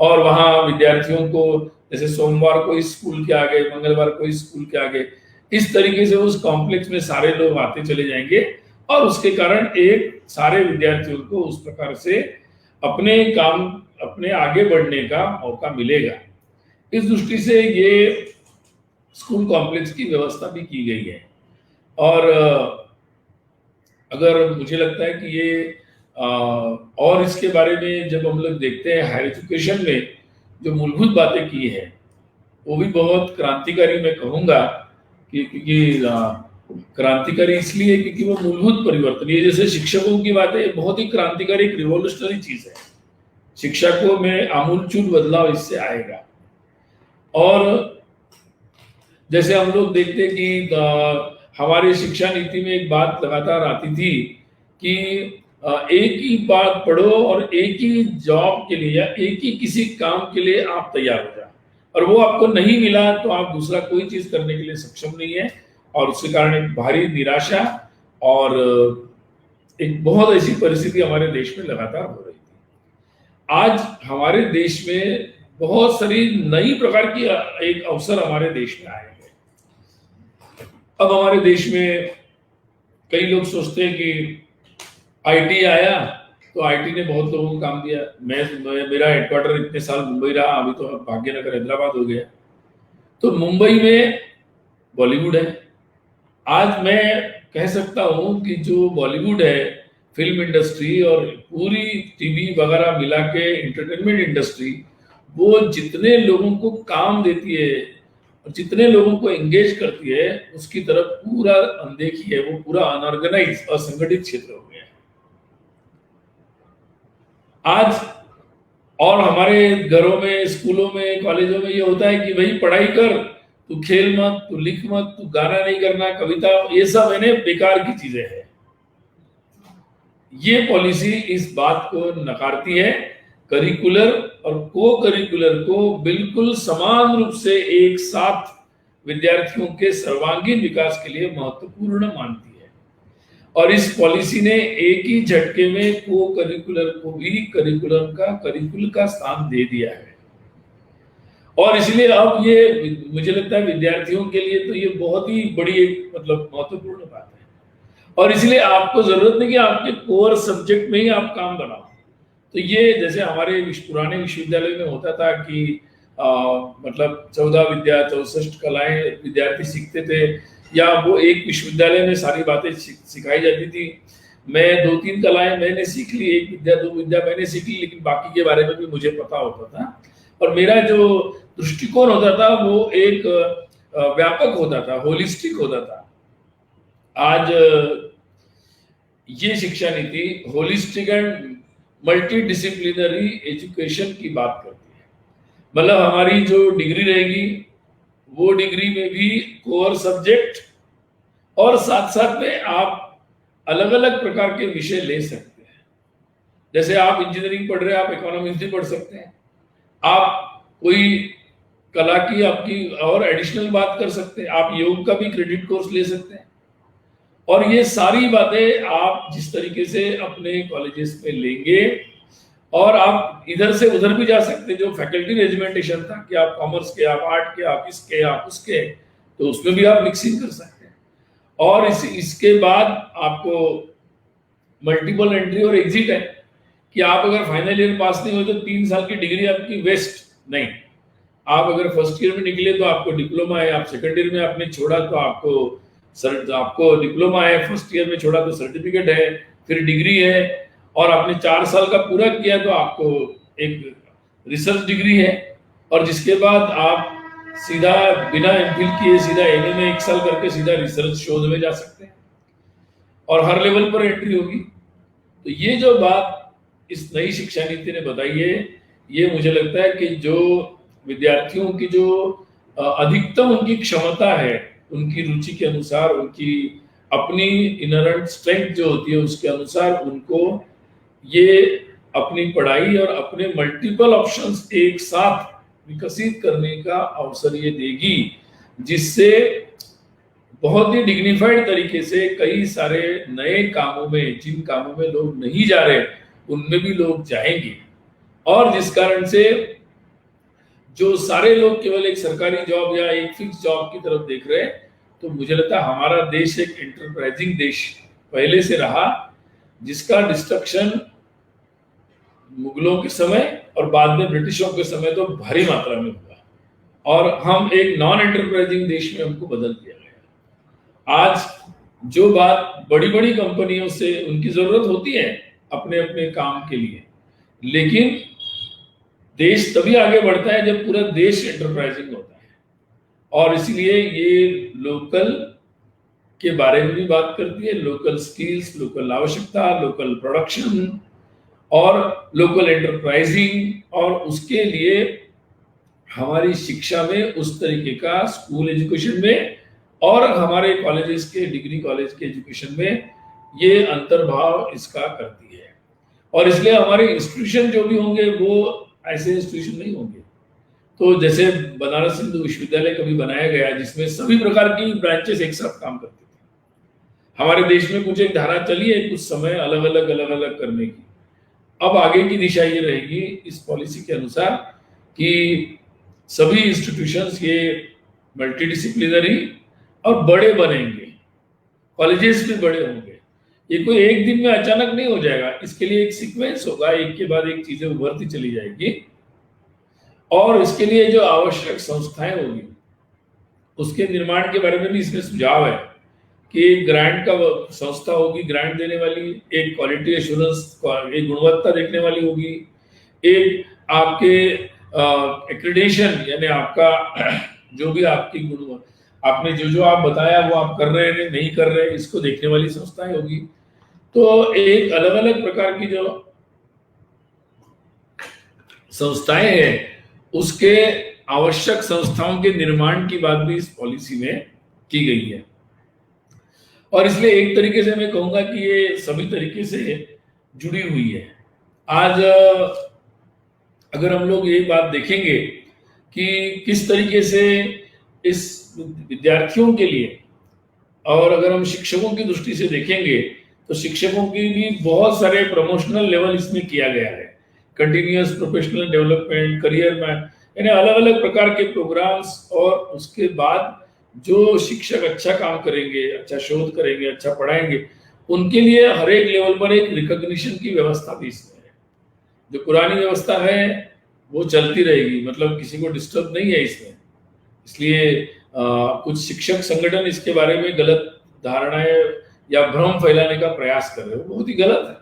C: और वहाँ विद्यार्थियों को जैसे सोमवार को इस स्कूल के आगे, मंगलवार को इस स्कूल के आगे, इस तरीके से उस कॉम्प्लेक्स में सारे लोग आते चले जाएंगे, और उसके कारण एक सारे विद्यार्थियों को उस प्रकार से अपने काम, अपने आगे बढ़ने का मौका मिलेगा। इस दृष्टि से ये स्कूल कॉम्प्लेक्स की व्यवस्था भी की गई है। और अगर मुझे लगता है कि ये और इसके बारे में जब हम लोग देखते हैं हायर एजुकेशन में जो मूलभूत बातें की है वो भी बहुत क्रांतिकारी मैं कहूँगा, कि क्योंकि क्रांतिकारी इसलिए क्योंकि वो मूलभूत परिवर्तन, ये जैसे शिक्षकों की बात है, बहुत ही क्रांतिकारी, एक रिवोल्यूशनरी चीज है। शिक्षा को में आमूलचूल बदलाव इससे आएगा। और जैसे हम लोग देखते कि हमारी शिक्षा नीति में एक बात लगातार आती थी कि एक ही बात पढ़ो और एक ही जॉब के लिए या एक ही किसी काम के लिए आप तैयार हो जाओ, और वो आपको नहीं मिला तो आप दूसरा कोई चीज करने के लिए सक्षम नहीं है, और उसके कारण एक भारी निराशा और एक बहुत ऐसी परिस्थिति हमारे देश में लगातार हो रही थी। आज हमारे देश में बहुत सारी नई प्रकार की एक अवसर हमारे देश में आए हैं। अब हमारे देश में कई लोग सोचते हैं कि आईटी आया तो आईटी ने बहुत लोगों को काम दिया। मेरा हेडक्वार्टर इतने साल मुंबई रहा, अभी तो भाग्यनगर हैदराबाद हो गया। तो मुंबई में बॉलीवुड है। आज मैं कह सकता हूं कि जो बॉलीवुड है, फिल्म इंडस्ट्री और पूरी टीवी वगैरह मिला के एंटरटेनमेंट इंडस्ट्री, वो जितने लोगों को काम देती है और जितने लोगों को एंगेज करती है, उसकी तरफ पूरा अनदेखी है। वो पूरा अनऑर्गेनाइज और संगठित क्षेत्र हो गया है आज। और हमारे घरों में, स्कूलों में, कॉलेजों में ये होता है कि भाई पढ़ाई कर, तू खेल मत, तू लिख मत, तू गाना नहीं करना, कविता, ये सब है बेकार की चीजें हैं। ये पॉलिसी इस बात को नकारती है। करिकुलर और को करिकुलर को बिल्कुल समान रूप से एक साथ विद्यार्थियों के सर्वांगीण विकास के लिए महत्वपूर्ण मानती है। और इस पॉलिसी ने एक ही झटके में को करिकुलर को भी करिकुलर का स्थान दे दिया है। और इसलिए अब ये मुझे लगता है विद्यार्थियों के लिए तो ये बहुत ही बड़ी एक महत्वपूर्ण बात है। और इसलिए आपको जरूरत नहीं कि आपके कोर सब्जेक्ट में ही आप काम बनाओ। तो ये जैसे हमारे पुराने विश्वविद्यालय में होता था कि 14 विद्या 64 कलाएं विद्यार्थी सीखते थे, या वो एक विश्वविद्यालय में सारी बातें सिखाई जाती थी। मैं 2-3 कलाएं मैंने सीख ली, 1 विद्या 2 विद्या मैंने सीख ली, लेकिन बाकी के बारे में भी मुझे पता होता था। और मेरा जो दृष्टिकोण होता था वो एक व्यापक होता था, होलिस्टिक होता था। आज ये शिक्षा नीति holistic and multi disciplinary education की बात करती है। मतलब हमारी जो डिग्री रहेगी वो डिग्री में भी कोर सब्जेक्ट और साथ साथ में आप अलग अलग प्रकार के विषय ले सकते हैं। जैसे आप इंजीनियरिंग पढ़ रहे हैं, आप इकोनॉमिक्स भी पढ़ सकते हैं। आप कोई कला की आपकी और एडिशनल बात कर सकते हैं। आप योग का भी क्रेडिट कोर्स ले सकते हैं। और ये सारी बातें आप जिस तरीके से अपने कॉलेजेस में लेंगे, और आप इधर से उधर भी जा सकते हैं। जो फैकल्टी रेजिमेंटेशन था कि आप कॉमर्स के, आप आर्ट के, आप इसके, आप उसके, तो उसमें भी आप मिक्सिंग कर सकते हैं। और इसके बाद आपको मल्टीपल एंट्री और एग्जिट है कि आप अगर फाइनल ईयर पास नहीं हुए तो 3 साल की डिग्री आपकी वेस्ट नहीं। आप अगर फर्स्ट ईयर में निकले तो आपको डिप्लोमा है, आप सेकंड ईयर में आपने छोड़ा तो आपको डिप्लोमा है, फर्स्ट ईयर में छोड़ा तो सर्टिफिकेट है, फिर डिग्री है, और आपने 4 साल का पूरा किया तो आपको एक रिसर्च डिग्री है। और जिसके बाद आप सीधा बिना एमफिल किए सीधा एमए में 1 साल करके सीधा रिसर्च शोध में जा सकते हैं, और हर लेवल पर एंट्री होगी। तो ये जो बात इस नई शिक्षा नीति ने बताई है, ये मुझे लगता है कि जो विद्यार्थियों की जो अधिकतम उनकी क्षमता है, उनकी रुचि के अनुसार, उनकी अपनी इनहेरेंट स्ट्रेंथ जो होती है उसके अनुसार उनको ये अपनी पढ़ाई और अपने मल्टीपल ऑप्शंस एक साथ विकसित करने का अवसर ये देगी, जिससे बहुत ही डिग्निफाइड तरीके से कई सारे नए कामों में, जिन कामों में लोग नहीं जा रहे उनमें भी लोग जाएंगे। और जिस कारण से जो सारे लोग केवल एक सरकारी जॉब या एक फिक्स जॉब की तरफ देख रहे हैं, तो मुझे लगता है हमारा देश एक एंटरप्राइजिंग देश पहले से रहा, जिसका डिस्ट्रक्शन मुगलों के समय और बाद में ब्रिटिशों के समय तो भारी मात्रा में हुआ, और हम एक नॉन एंटरप्राइजिंग देश में हमको बदल दिया गया। आज जो बात बड़ी बड़ी कंपनियों से उनकी जरूरत होती है अपने अपने काम के लिए, लेकिन देश तभी आगे बढ़ता है जब पूरा देश एंटरप्राइजिंग होता है। और इसलिए ये लोकल के बारे में भी बात करती है, लोकल स्किल्स, लोकल आवश्यकता, लोकल प्रोडक्शन और लोकल एंटरप्राइजिंग, और उसके लिए हमारी शिक्षा में उस तरीके का स्कूल एजुकेशन में और हमारे कॉलेजेस के, डिग्री कॉलेज के एजुकेशन में ये अंतर्भाव इसका करती है। और इसलिए हमारे इंस्टीट्यूशन जो भी होंगे वो ऐसे इंस्टीट्यूशन नहीं होंगे, तो जैसे बनारस हिंदू विश्वविद्यालय कभी बनाया गया जिसमें सभी प्रकार की ब्रांचेस एक साथ काम करती थी। हमारे देश में कुछ एक धारा चली है कुछ समय अलग अलग करने की। अब आगे की दिशा ये रहेगी इस पॉलिसी के अनुसार कि सभी इंस्टीट्यूशंस ये मल्टीडिसिप्लिनरी और बड़े बनेंगे, कॉलेजेस भी बड़े होंगे। ये कोई एक दिन में अचानक नहीं हो जाएगा, इसके लिए एक सीक्वेंस होगा, एक के बाद एक चीजें उभरती चली जाएगी। और इसके लिए जो आवश्यक संस्थाएं होगी उसके निर्माण के बारे में भी इसमें सुझाव है कि एक ग्रांट का संस्था होगी, ग्रांट देने वाली, एक क्वालिटी एश्योरेंस, एक गुणवत्ता देखने वाली होगी, एक आपके एक्रेडिटेशन यानी आपका जो भी आपकी गुण आपने जो आप बताया वो आप कर रहे हैं नहीं कर रहे इसको देखने वाली संस्थाएं होगी। तो एक अलग अलग प्रकार की जो संस्थाएं हैं उसके आवश्यक संस्थाओं के निर्माण की बात भी इस पॉलिसी में की गई है। और इसलिए एक तरीके से मैं कहूंगा कि ये सभी तरीके से जुड़ी हुई है। आज अगर हम लोग ये बात देखेंगे कि किस तरीके से इस विद्यार्थियों के लिए, और अगर हम शिक्षकों की दृष्टि से देखेंगे तो शिक्षकों की भी बहुत सारे प्रमोशनल लेवल इसमें किया गया है, continuous professional development, career man, यानी अलग अलग प्रकार के प्रोग्राम्स। और उसके बाद जो शिक्षक अच्छा काम करेंगे, अच्छा शोध करेंगे, अच्छा पढ़ाएंगे, उनके लिए हर एक लेवल पर एक रिकॉग्निशन की व्यवस्था भी इसमें है। जो पुरानी व्यवस्था है वो चलती रहेगी, मतलब किसी को डिस्टर्ब नहीं है इसमें। इसलिए कुछ शिक्षक संगठन इसके बारे में गलत धारणाएं या भ्रम फैलाने का प्रयास कर रहे हो, बहुत ही गलत है।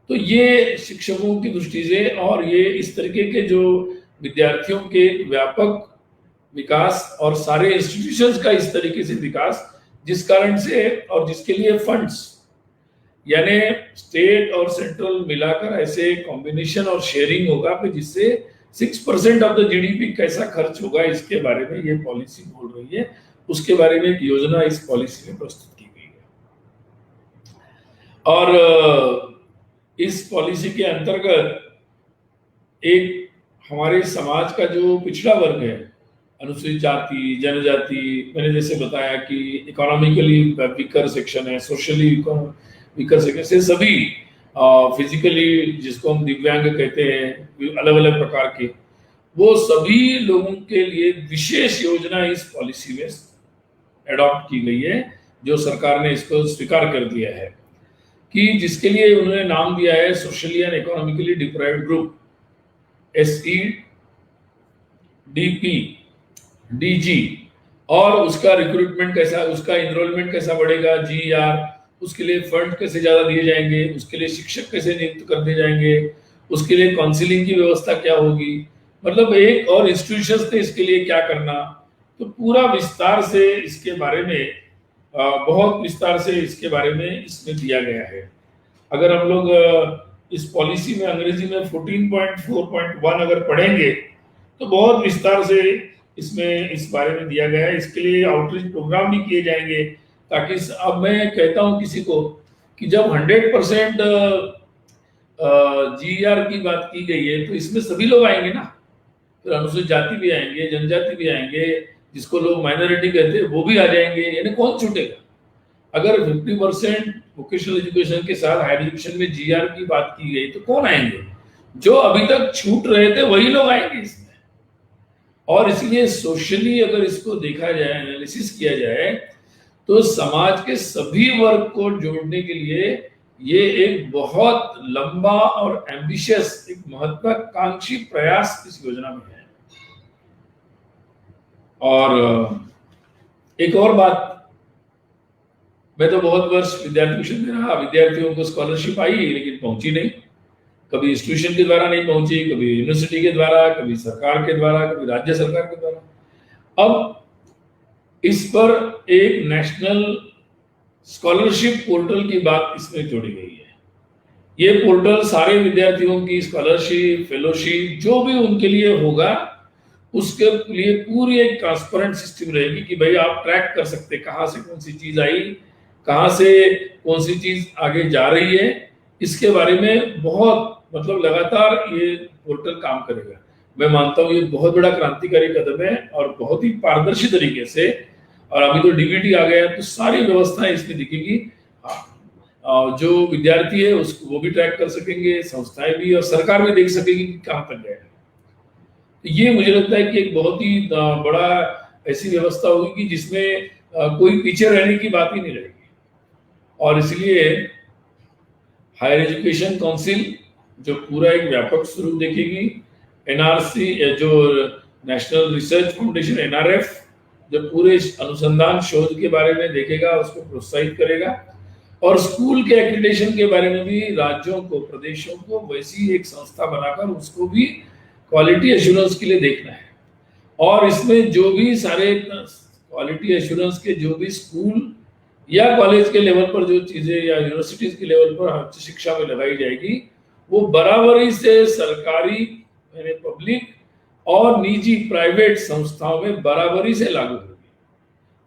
C: तो ये शिक्षकों की दृष्टि से और ये इस तरीके के जो विद्यार्थियों के व्यापक विकास और सारे इंस्टीट्यूशंस का इस तरीके से विकास, जिस कारण से और जिसके लिए फंड्स यानी स्टेट और सेंट्रल मिलाकर ऐसे कॉम्बिनेशन और शेयरिंग होगा कि जिससे 6% ऑफ द जीडीपी कैसा खर्च होगा इसके बारे में ये पॉलिसी बोल रही है। उसके बारे में एक योजना इस पॉलिसी में प्रस्तुत की गई है। और इस पॉलिसी के अंतर्गत एक हमारे समाज का जो पिछड़ा वर्ग है, अनुसूचित जाति, जनजाति, मैंने जैसे बताया कि इकोनॉमिकली वीकर सेक्शन है, सोशली वीकर सेक्शन से सभी, फिजिकली जिसको हम दिव्यांग कहते हैं, अलग अलग प्रकार के, वो सभी लोगों के लिए विशेष योजना इस पॉलिसी में एडॉप्ट की गई है, जो सरकार ने इसको स्वीकार कर दिया है कि जिसके लिए उन्होंने नाम दिया है socially and economically deprived group, SEDP-DG। और उसका रिक्रूटमेंट कैसा, उसका इनरोलमेंट कैसा बढ़ेगा, GR, उसके लिए फंड कैसे ज्यादा दिए जाएंगे, उसके लिए शिक्षक कैसे नियुक्त कर दिए जाएंगे, उसके लिए काउंसिलिंग की व्यवस्था क्या होगी, मतलब एक और इंस्टीट्यूशंस ने इसके लिए क्या करना। तो पूरा विस्तार से इसके बारे में, बहुत विस्तार से इसके बारे में इसमें दिया गया है। अगर हम लोग इस पॉलिसी में अंग्रेजी में 14.4.1 अगर पढ़ेंगे तो बहुत विस्तार से इसमें इस बारे में दिया गया है। इसके लिए आउटरीच प्रोग्राम भी किए जाएंगे, ताकि अब मैं कहता हूं किसी को कि जब 100% GR की बात की गई है तो इसमें सभी लोग आएंगे ना, फिर अनुसूचित जाति भी आएंगे, जनजाति भी आएंगे, जिसको लोग माइनॉरिटी कहते हैं वो भी आ जाएंगे, यानी कौन छूटेगा। अगर 50% वोकेशनल एजुकेशन के साथ हायर एजुकेशन में GR की बात की गई तो कौन आएंगे, जो अभी तक छूट रहे थे वही लोग आएंगे इसमें। और इसलिए सोशली अगर इसको देखा जाए, एनालिसिस किया जाए, तो समाज के सभी वर्ग को जोड़ने के लिए ये एक बहुत लंबा और एम्बिशियस, एक महत्वाकांक्षी प्रयास इस योजना में है। और एक और बात, मैं तो बहुत वर्ष विद्यार्थी मिशन में रहा, विद्यार्थियों को स्कॉलरशिप आई लेकिन पहुंची नहीं, कभी इंस्टीट्यूशन के द्वारा नहीं पहुंची, कभी यूनिवर्सिटी के द्वारा, कभी सरकार के द्वारा, कभी राज्य सरकार के द्वारा। अब इस पर एक नेशनल स्कॉलरशिप पोर्टल की बात इसमें जोड़ी गई है। ये पोर्टल सारे विद्यार्थियों की स्कॉलरशिप, फेलोशिप जो भी उनके लिए होगा, उसके लिए पूरी एक ट्रांसपेरेंट सिस्टम रहेगी कि भाई आप ट्रैक कर सकते कहाँ से कौन सी चीज आई, कहाँ से कौन सी चीज आगे जा रही है। इसके बारे में बहुत, मतलब लगातार ये पोर्टल काम करेगा। मैं मानता हूँ ये बहुत बड़ा क्रांतिकारी कदम है और बहुत ही पारदर्शी तरीके से, और अभी तो डीबीटी आ गया तो सारी व्यवस्थाएं इसमें दिखेगी। जो विद्यार्थी है उसको वो भी ट्रैक कर सकेंगे, संस्थाएं भी और सरकार भी देख सकेगी कि कहाँ तक गया है। तो ये मुझे लगता है कि एक बहुत ही बड़ा ऐसी व्यवस्था होगी कि जिसमें कोई पीछे रहने की बात ही नहीं रहेगी। और इसलिए हायर एजुकेशन काउंसिल जो पूरा एक व्यापक स्वरूप देखेगी, एनआरसी जो नेशनल रिसर्च फाउंडेशन एनआरएफ जो पूरे अनुसंधान शोध के बारे में देखेगा, उसको प्रोत्साहित करेगा, और स्कूल के एक्रीडिटेशन के बारे में भी राज्यों को, प्रदेशों को वैसी एक संस्था बनाकर उसको भी क्वालिटी एश्योरेंस के लिए देखना है। और इसमें जो भी सारे क्वालिटी एश्योरेंस के जो भी स्कूल या कॉलेज के लेवल पर जो चीजें या यूनिवर्सिटीज के लेवल पर उच्च शिक्षा में लगाई जाएगी, वो बराबरी से सरकारी यानी पब्लिक और निजी प्राइवेट संस्थाओं में बराबरी से लागू होगी।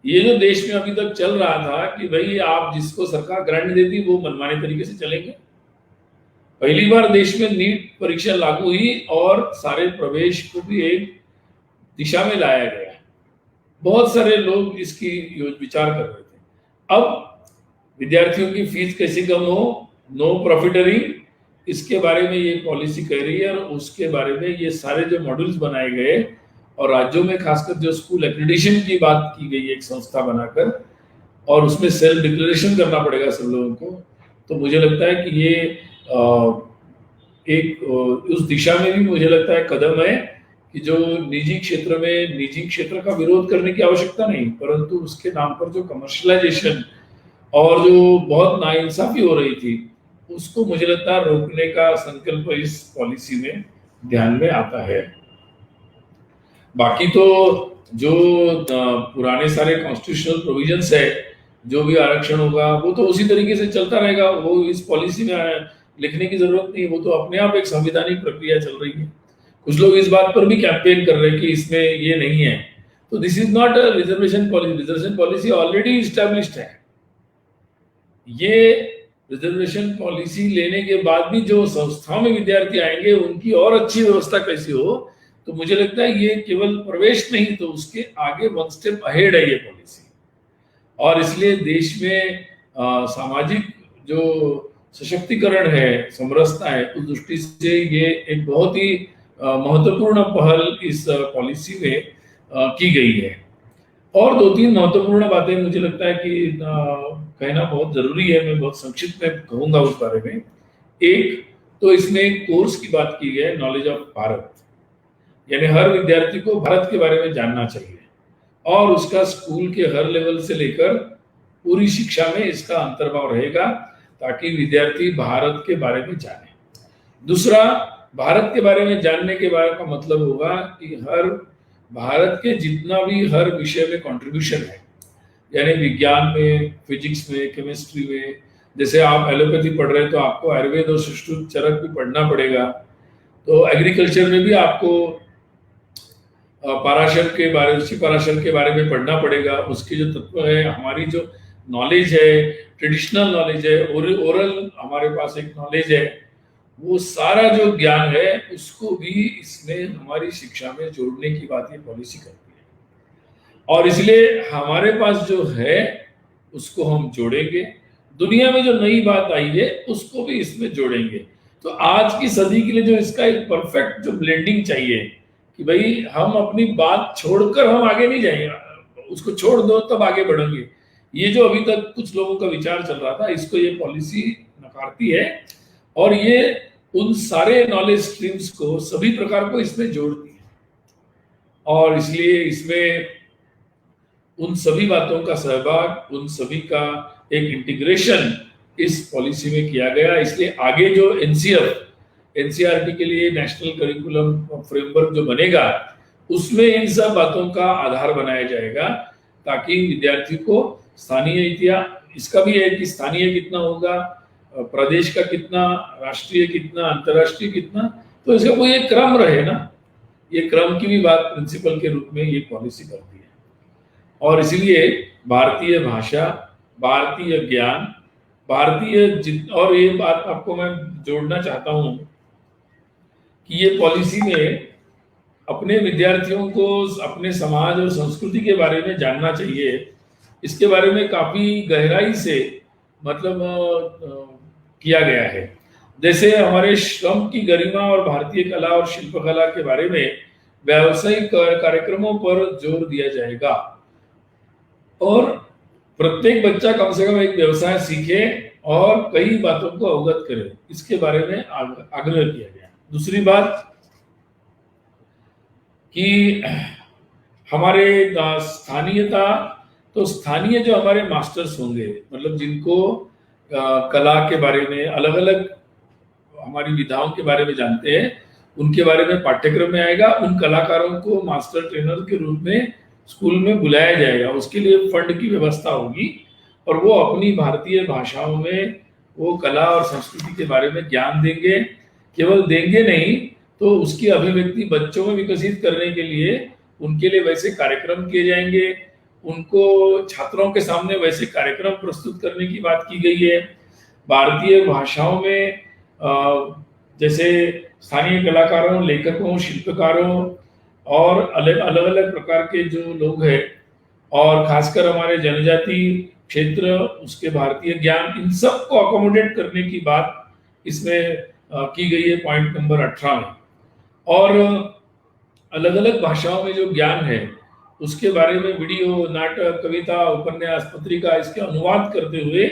C: ये जो देश में अभी तक चल रहा था कि भाई आप जिसको सरकार ग्रांट देती वो मनमाने तरीके से चलेंगे, पहली बार देश में नीट परीक्षा लागू हुई और सारे प्रवेश को भी एक दिशा में लाया गया। बहुत सारे लोग इसकी विचार कर रहे थे। अब विद्यार्थियों की फीस कैसे कम हो, नो प्रॉफिटरिंग, इसके बारे में ये पॉलिसी कह रही है, और उसके बारे में ये सारे जो मॉड्यूल्स बनाए गए और राज्यों में खासकर जो स्कूल एक्रीडिटेशन की बात की गई एक संस्था बनाकर, और उसमें सेल्फ डिक्लेरेशन करना पड़ेगा सब लोगों को। तो मुझे लगता है कि ये एक उस दिशा में भी मुझे लगता है कदम है कि जो निजी क्षेत्र में निजी क्षेत्र का विरोध करने की आवश्यकता नहीं, परंतु उसके नाम पर जो कमर्शियलाइजेशन और जो बहुत नाइंसाफी हो रही थी उसको मुझे लगता है रोकने का संकल्प इस पॉलिसी में ध्यान में आता है। बाकी तो जो पुराने सारे कॉन्स्टिट्यूशनल प्रोविजंस है, जो भी आरक्षण होगा वो तो उसी तरीके से चलता रहेगा, वो इस पॉलिसी में लिखने की जरूरत नहीं, वो तो अपने आप एक संवैधानिक प्रक्रिया चल रही है। कुछ लोग इस बात पर भी कैंपेन कर रहे हैं कि इसमें ये नहीं है, तो this is not a reservation policy, reservation policy already established है। ये रिजर्वेशन पॉलिसी लेने के बाद भी जो संस्थाओं में विद्यार्थी आएंगे उनकी और अच्छी व्यवस्था कैसी हो, तो मुझे लगता है ये केवल प्रवेश नहीं तो उसके आगे वन स्टेप अहेड है ये पॉलिसी। और इसलिए देश में सामाजिक जो सशक्तिकरण है, समरसता है, उस दृष्टि से ये एक बहुत ही महत्वपूर्ण पहल इस पॉलिसी में की गई है। और दो तीन महत्वपूर्ण बातें मुझे लगता है कि कहना बहुत जरूरी है, मैं बहुत संक्षिप्त में कहूंगा उस बारे में। एक तो इसमें कोर्स की बात की है, नॉलेज ऑफ भारत, यानी हर विद्यार्थी को भारत के बारे में जानना चाहिए और उसका स्कूल के हर लेवल से लेकर पूरी शिक्षा में इसका अंतर्भाव रहेगा ताकि विद्यार्थी भारत के बारे में जाने। दूसरा, भारत के बारे में जानने के बारे का मतलब होगा कि हर भारत के जितना भी हर विषय में कंट्रीब्यूशन है, यानी विज्ञान में, फिजिक्स में, केमिस्ट्री में, जैसे आप एलोपैथी पढ़ रहे हैं तो आपको आयुर्वेद और सुश्रुत चरक भी पढ़ना पड़ेगा, तो एग्रीकल्चर में भी आपको पराशर के बारे, ऋषि पराशर के बारे में पढ़ना पड़ेगा। उसके जो तत्व है, हमारी जो नॉलेज है, ट्रेडिशनल नॉलेज है, ओरल हमारे पास एक नॉलेज है, वो सारा जो ज्ञान है उसको भी इसमें हमारी शिक्षा में जोड़ने की बात ये पॉलिसी करती है। और इसलिए हमारे पास जो है उसको हम जोड़ेंगे, दुनिया में जो नई बात आई है उसको भी इसमें जोड़ेंगे। तो आज की सदी के लिए जो इसका एक परफेक्ट जो ब्लेंडिंग चाहिए कि भाई हम अपनी बात छोड़कर हम आगे नहीं जाएंगे, उसको छोड़ दो तब आगे बढ़ेंगे, ये जो अभी तक कुछ लोगों का विचार चल रहा था इसको ये पॉलिसी नकारती है और ये उन सारे नॉलेज स्ट्रीम्स को, सभी प्रकार को इसमें जोड़ती है। और इसलिए इसमें उन सभी बातों का सहभाग, उन सभी का एक इंटीग्रेशन इस पॉलिसी में किया गया। इसलिए आगे जो एनसीईआरटी के लिए नेशनल करिकुलम फ्रेमवर्क जो बनेगा उसमें इन सब बातों का आधार बनाया जाएगा ताकि विद्यार्थी को स्थानीय इतिहास, इसका भी है कि स्थानीय कितना होगा, प्रदेश का कितना, राष्ट्रीय कितना, अंतर्राष्ट्रीय कितना, तो इसका कोई एक क्रम रहे ना, ये क्रम की भी बात प्रिंसिपल के रूप में ये पॉलिसी करती है। और इसलिए भारतीय भाषा, भारतीय ज्ञान, और ये बात आपको मैं जोड़ना चाहता हूं कि ये पॉलिसी में अपने विद्यार्थियों को अपने समाज और संस्कृति के बारे में जानना चाहिए। इसके बारे में काफी गहराई से मतलब किया गया है। जैसे हमारे श्रम की गरिमा और भारतीय कला और शिल्पकला के बारे में व्यावसायिक कार्यक्रमों पर जोर दिया जाएगा और प्रत्येक बच्चा कम से कम एक व्यवसाय सीखे और कई बातों को अवगत करे, इसके बारे में आग्रह किया गया। दूसरी बात कि हमारे स्थानीयता, तो स्थानीय जो हमारे मास्टर्स होंगे, मतलब जिनको कला के बारे में अलग अलग हमारी विधाओं के बारे में जानते हैं, उनके बारे में पाठ्यक्रम में आएगा। उन कलाकारों को मास्टर ट्रेनर के रूप में स्कूल में बुलाया जाएगा, उसके लिए फंड की व्यवस्था होगी और वो अपनी भारतीय भाषाओं में वो कला और संस्कृति के बारे में ज्ञान देंगे। केवल देंगे नहीं तो उसकी अभिव्यक्ति बच्चों में विकसित करने के लिए उनके लिए वैसे कार्यक्रम किए जाएंगे, उनको छात्रों के सामने वैसे कार्यक्रम प्रस्तुत करने की बात की गई है। भारतीय भाषाओं में जैसे स्थानीय कलाकारों, लेखकों, शिल्पकारों और अलग अलग प्रकार के जो लोग हैं और खासकर हमारे जनजाति क्षेत्र, उसके भारतीय ज्ञान, इन सब को अकोमोडेट करने की बात इसमें की गई है पॉइंट नंबर 18 में। और अलग अलग भाषाओं में जो ज्ञान है उसके बारे में वीडियो, नाटक, कविता, उपन्यास, पत्रिका, इसके अनुवाद करते हुए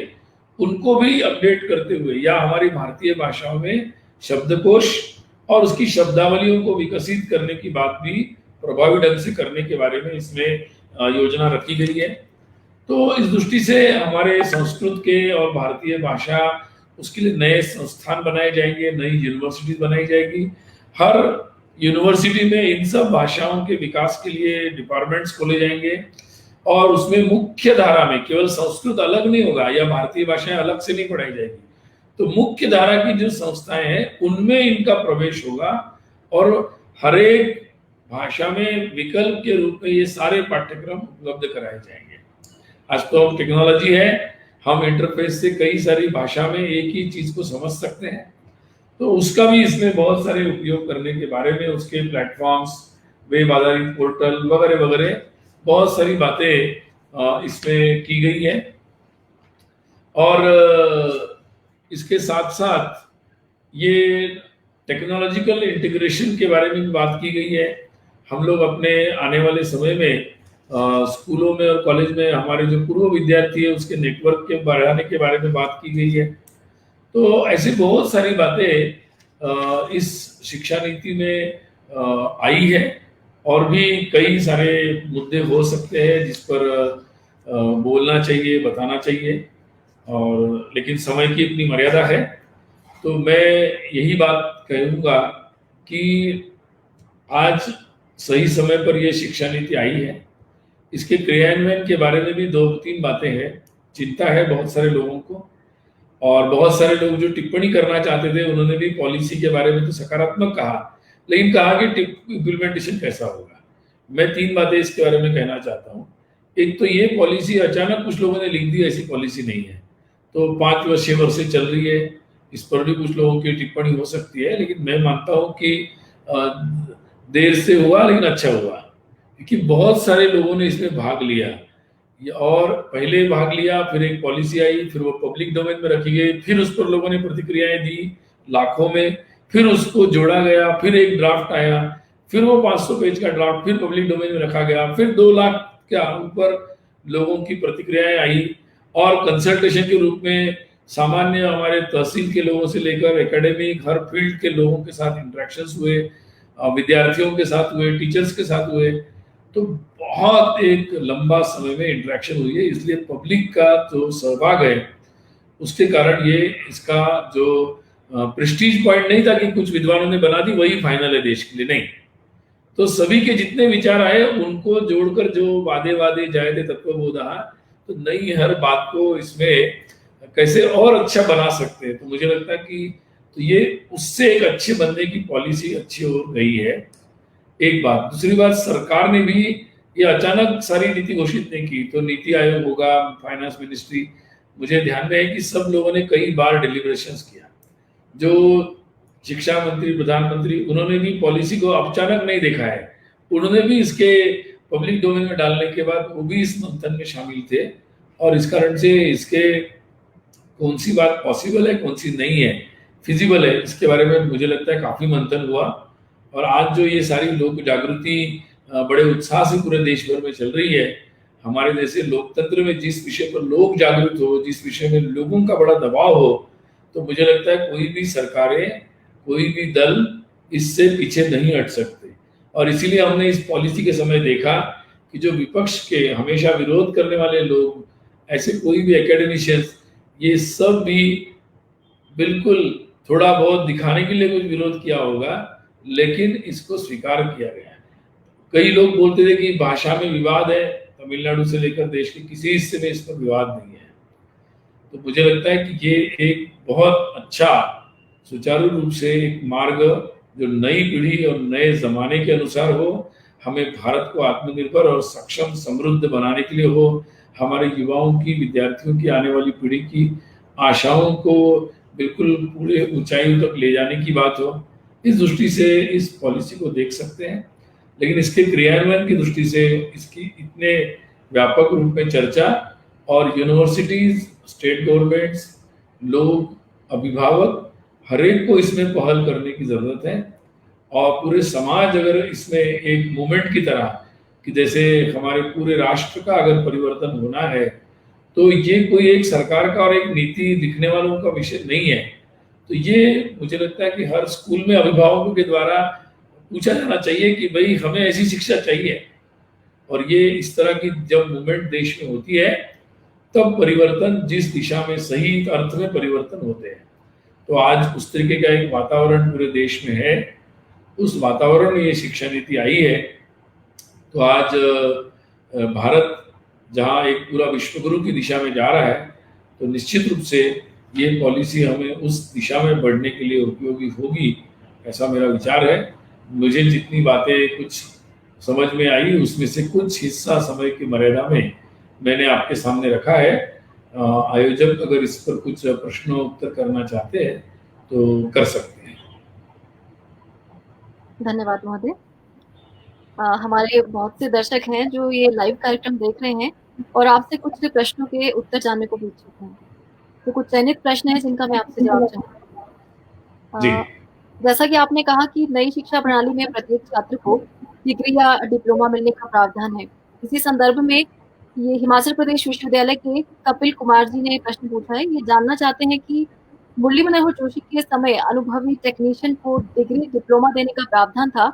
C: उनको भी अपडेट करते हुए या हमारी भारतीय भाषाओं में शब्दकोश और उसकी शब्दावलियों को विकसित करने की बात भी प्रभावी ढंग से करने के बारे में इसमें योजना रखी गई है। तो इस दृष्टि से हमारे संस्कृत के और भारतीय भाषा, उसके लिए नए संस्थान बनाए जाएंगे, नई यूनिवर्सिटी बनाई जाएगी। हर यूनिवर्सिटी में इन सब भाषाओं के विकास के लिए डिपार्टमेंट्स खोले जाएंगे और उसमें मुख्य धारा में केवल संस्कृत अलग नहीं होगा या भारतीय भाषाएं अलग से नहीं पढ़ाई जाएगी, तो मुख्य धारा की जो संस्थाएं हैं उनमें इनका प्रवेश होगा और हर एक भाषा में विकल्प के रूप में ये सारे पाठ्यक्रम उपलब्ध कराए जाएंगे। आज तो हम टेक्नोलॉजी है, हम इंटरफेस से कई सारी भाषा में एक ही चीज को समझ सकते हैं, तो उसका भी इसमें बहुत सारे उपयोग करने के बारे में उसके प्लेटफॉर्म्स, वेब आधारित पोर्टल वगैरह वगैरह बहुत सारी बातें इसमें की गई है। और इसके साथ साथ ये टेक्नोलॉजिकल इंटीग्रेशन के बारे में भी बात की गई है। हम लोग अपने आने वाले समय में स्कूलों में और कॉलेज में हमारे जो पूर्व विद्यार्थी है उसके नेटवर्क के बढ़ाने के बारे में बात की गई है। तो ऐसी बहुत सारी बातें इस शिक्षा नीति में आई है और भी कई सारे मुद्दे हो सकते हैं जिस पर बोलना चाहिए, बताना चाहिए, और लेकिन समय की इतनी मर्यादा है तो मैं यही बात कहूँगा कि आज सही समय पर यह शिक्षा नीति आई है। इसके क्रियान्वयन के बारे में भी 2-3 बातें हैं, चिंता है बहुत सारे लोगों को, और बहुत सारे लोग जो टिप्पणी करना चाहते थे उन्होंने भी पॉलिसी के बारे में तो सकारात्मक कहा, लेकिन कहा कि इम्प्लीमेंटेशन कैसा होगा। मैं 3 बातें इसके बारे में कहना चाहता हूँ। एक तो ये पॉलिसी अचानक कुछ लोगों ने लिख दी, ऐसी पॉलिसी नहीं है, तो 5 वर्ष 6 वर्ष से चल रही है, इस पर भी कुछ लोगों की टिप्पणी हो सकती है, लेकिन मैं मानता हूँ कि देर से हुआ लेकिन अच्छा हुआ, क्योंकि बहुत सारे लोगों ने इसमें भाग लिया और पहले भाग लिया, फिर एक पॉलिसी आई, फिर वो पब्लिक डोमेन में रखी गई, फिर उस पर लोगों ने प्रतिक्रियाएं दी लाखों में, फिर उसको जोड़ा गया, फिर एक ड्राफ्ट आया, फिर वो 500 पेज का ड्राफ्ट फिर पब्लिक डोमेन में रखा गया, फिर 2 लाख के ऊपर लोगों की प्रतिक्रियाएं आई और कंसल्टेशन के रूप में सामान्य हमारे तहसील के लोगों से लेकर एकेडमिक हर फील्ड के लोगों के साथ इंटरेक्शंस हुए, विद्यार्थियों के साथ हुए, टीचर्स के साथ हुए, तो बहुत एक लंबा समय में इंटरेक्शन हुई है। इसलिए पब्लिक का जो सहभाग है उसके कारण ये इसका जो प्रेस्टीज पॉइंट नहीं था कि कुछ विद्वानों ने बना दी वही फाइनल है देश के लिए, नहीं, तो सभी के जितने विचार आए उनको जोड़कर जो वादे जायते तत्वबोधा, तो नई हर बात को इसमें कैसे और अच्छा बना सकते हैं। तो मुझे लगता है कि तो ये उससे एक अच्छे बनने की पॉलिसी अच्छी हो गई है, एक बात। दूसरी बात, सरकार ने भी ये अचानक सारी नीति घोषित नहीं की, तो नीति आयोग होगा, फाइनेंस मिनिस्ट्री, मुझे ध्यान में है कि सब लोगों ने कई बार डिलिब्रेशंस किया। जो शिक्षा मंत्री, प्रधानमंत्री, उन्होंने भी पॉलिसी को अचानक नहीं देखा है। उन्होंने भी इसके पब्लिक डोमेन में डालने के बाद वो भी इस मंथन में शामिल थे, और इस कारण से इसके कौन सी बात पॉसिबल है, कौन सी नहीं है, फिजिबल है, इसके बारे में मुझे लगता है काफी मंथन हुआ। और आज जो ये सारी लोक जागृति बड़े उत्साह से पूरे देश भर में चल रही है, हमारे जैसे लोकतंत्र में जिस विषय पर लोग जागरूक हो, जिस विषय में लोगों का बड़ा दबाव हो, तो मुझे लगता है कोई भी सरकारें, कोई भी दल इससे पीछे नहीं हट सकते। और इसीलिए हमने इस पॉलिसी के समय देखा कि जो विपक्ष के हमेशा विरोध करने वाले लोग, ऐसे कोई भी एकेडमिशियंस, ये सब भी बिल्कुल थोड़ा बहुत दिखाने के लिए कुछ विरोध किया होगा, लेकिन इसको स्वीकार किया गया है। कई लोग बोलते थे कि भाषा में विवाद है, तमिलनाडु से लेकर देश के किसी हिस्से में इस पर विवाद नहीं है। तो मुझे लगता है कि ये एक बहुत अच्छा सुचारू रूप से एक मार्ग जो नई पीढ़ी और नए जमाने के अनुसार हो, हमें भारत को आत्मनिर्भर और सक्षम समृद्ध बनाने के लिए हो, हमारे युवाओं की, विद्यार्थियों की, आने वाली पीढ़ी की आशाओं को बिल्कुल पूरे ऊंचाइयों तक ले जाने की बात हो, इस दृष्टि से इस पॉलिसी को देख सकते हैं। लेकिन इसके क्रियान्वयन की दृष्टि से इसकी इतने व्यापक रूप में चर्चा, और यूनिवर्सिटीज, स्टेट गवर्नमेंट्स, लोग, अभिभावक, हर एक को इसमें पहल करने की जरूरत है। और पूरे समाज अगर इसमें एक मूवमेंट की तरह, कि जैसे हमारे पूरे राष्ट्र का अगर परिवर्तन होना है, तो ये कोई एक सरकार का और एक नीति लिखने वालों का विषय नहीं है। तो ये मुझे लगता है कि हर स्कूल में अभिभावकों के द्वारा पूछा जाना चाहिए कि भाई हमें ऐसी शिक्षा चाहिए। और ये इस तरह की जब मूवमेंट देश में होती है, तब परिवर्तन जिस दिशा में, सही अर्थ में परिवर्तन होते हैं। तो आज उस तरीके का एक वातावरण पूरे देश में है, उस वातावरण में ये शिक्षा नीति आई है। तो आज भारत जहाँ एक पूरा विश्वगुरु की दिशा में जा रहा है, तो निश्चित रूप से ये पॉलिसी हमें उस दिशा में बढ़ने के लिए उपयोगी होगी, ऐसा मेरा विचार है। मुझे जितनी बातें कुछ समझ में आई, उसमें से कुछ हिस्सा समय की मर्यादा में मैंने आपके सामने रखा है। आयोजक अगर इस पर कुछ प्रश्नोत्तर करना चाहते हैं तो कर सकते हैं।
B: धन्यवाद महोदय। हमारे बहुत से दर्शक हैं जो ये लाइव कार्यक्रम देख रहे हैं और आपसे कुछ प्रश्नों के उत्तर जानने को भी इच्छुक हैं। तो कुछ चयनित प्रश्न हैं जिनका मैं आपसे जवाब चाहूँगी। जैसा कि आपने कहा कि नई शिक्षा प्रणाली में प्रत्येक छात्र को डिग्री या डिप्लोमा मिलने का प्रावधान है। इसी संदर्भ में ये हिमाचल प्रदेश विश्वविद्यालय के कपिल कुमार जी ने प्रश्न पूछा है। ये जानना चाहते हैं कि मुरली मनोहर जोशी के समय अनुभवी टेक्नीशियन को डिग्री डिप्लोमा देने का प्रावधान था,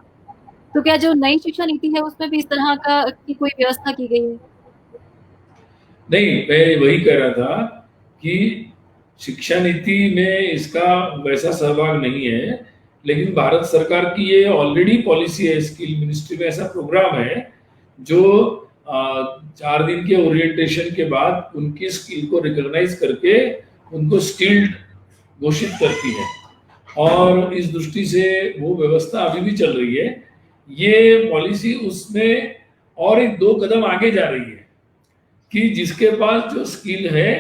B: तो क्या जो नई शिक्षा नीति है उसमें भी इस तरह की कोई व्यवस्था की गई है?
C: नहीं, मैं वही कह रहा था कि शिक्षा नीति में इसका वैसा सहभाग नहीं है, लेकिन भारत सरकार की ये ऑलरेडी पॉलिसी है, स्किल मिनिस्ट्री में ऐसा प्रोग्राम है जो 4 दिन के ओरिएंटेशन के बाद उनकी स्किल को रिकॉग्नाइज करके उनको स्किल्ड घोषित करती है। और इस दृष्टि से वो व्यवस्था अभी भी चल रही है। ये पॉलिसी उसमें और एक 2 कदम आगे जा रही है कि जिसके पास जो स्किल है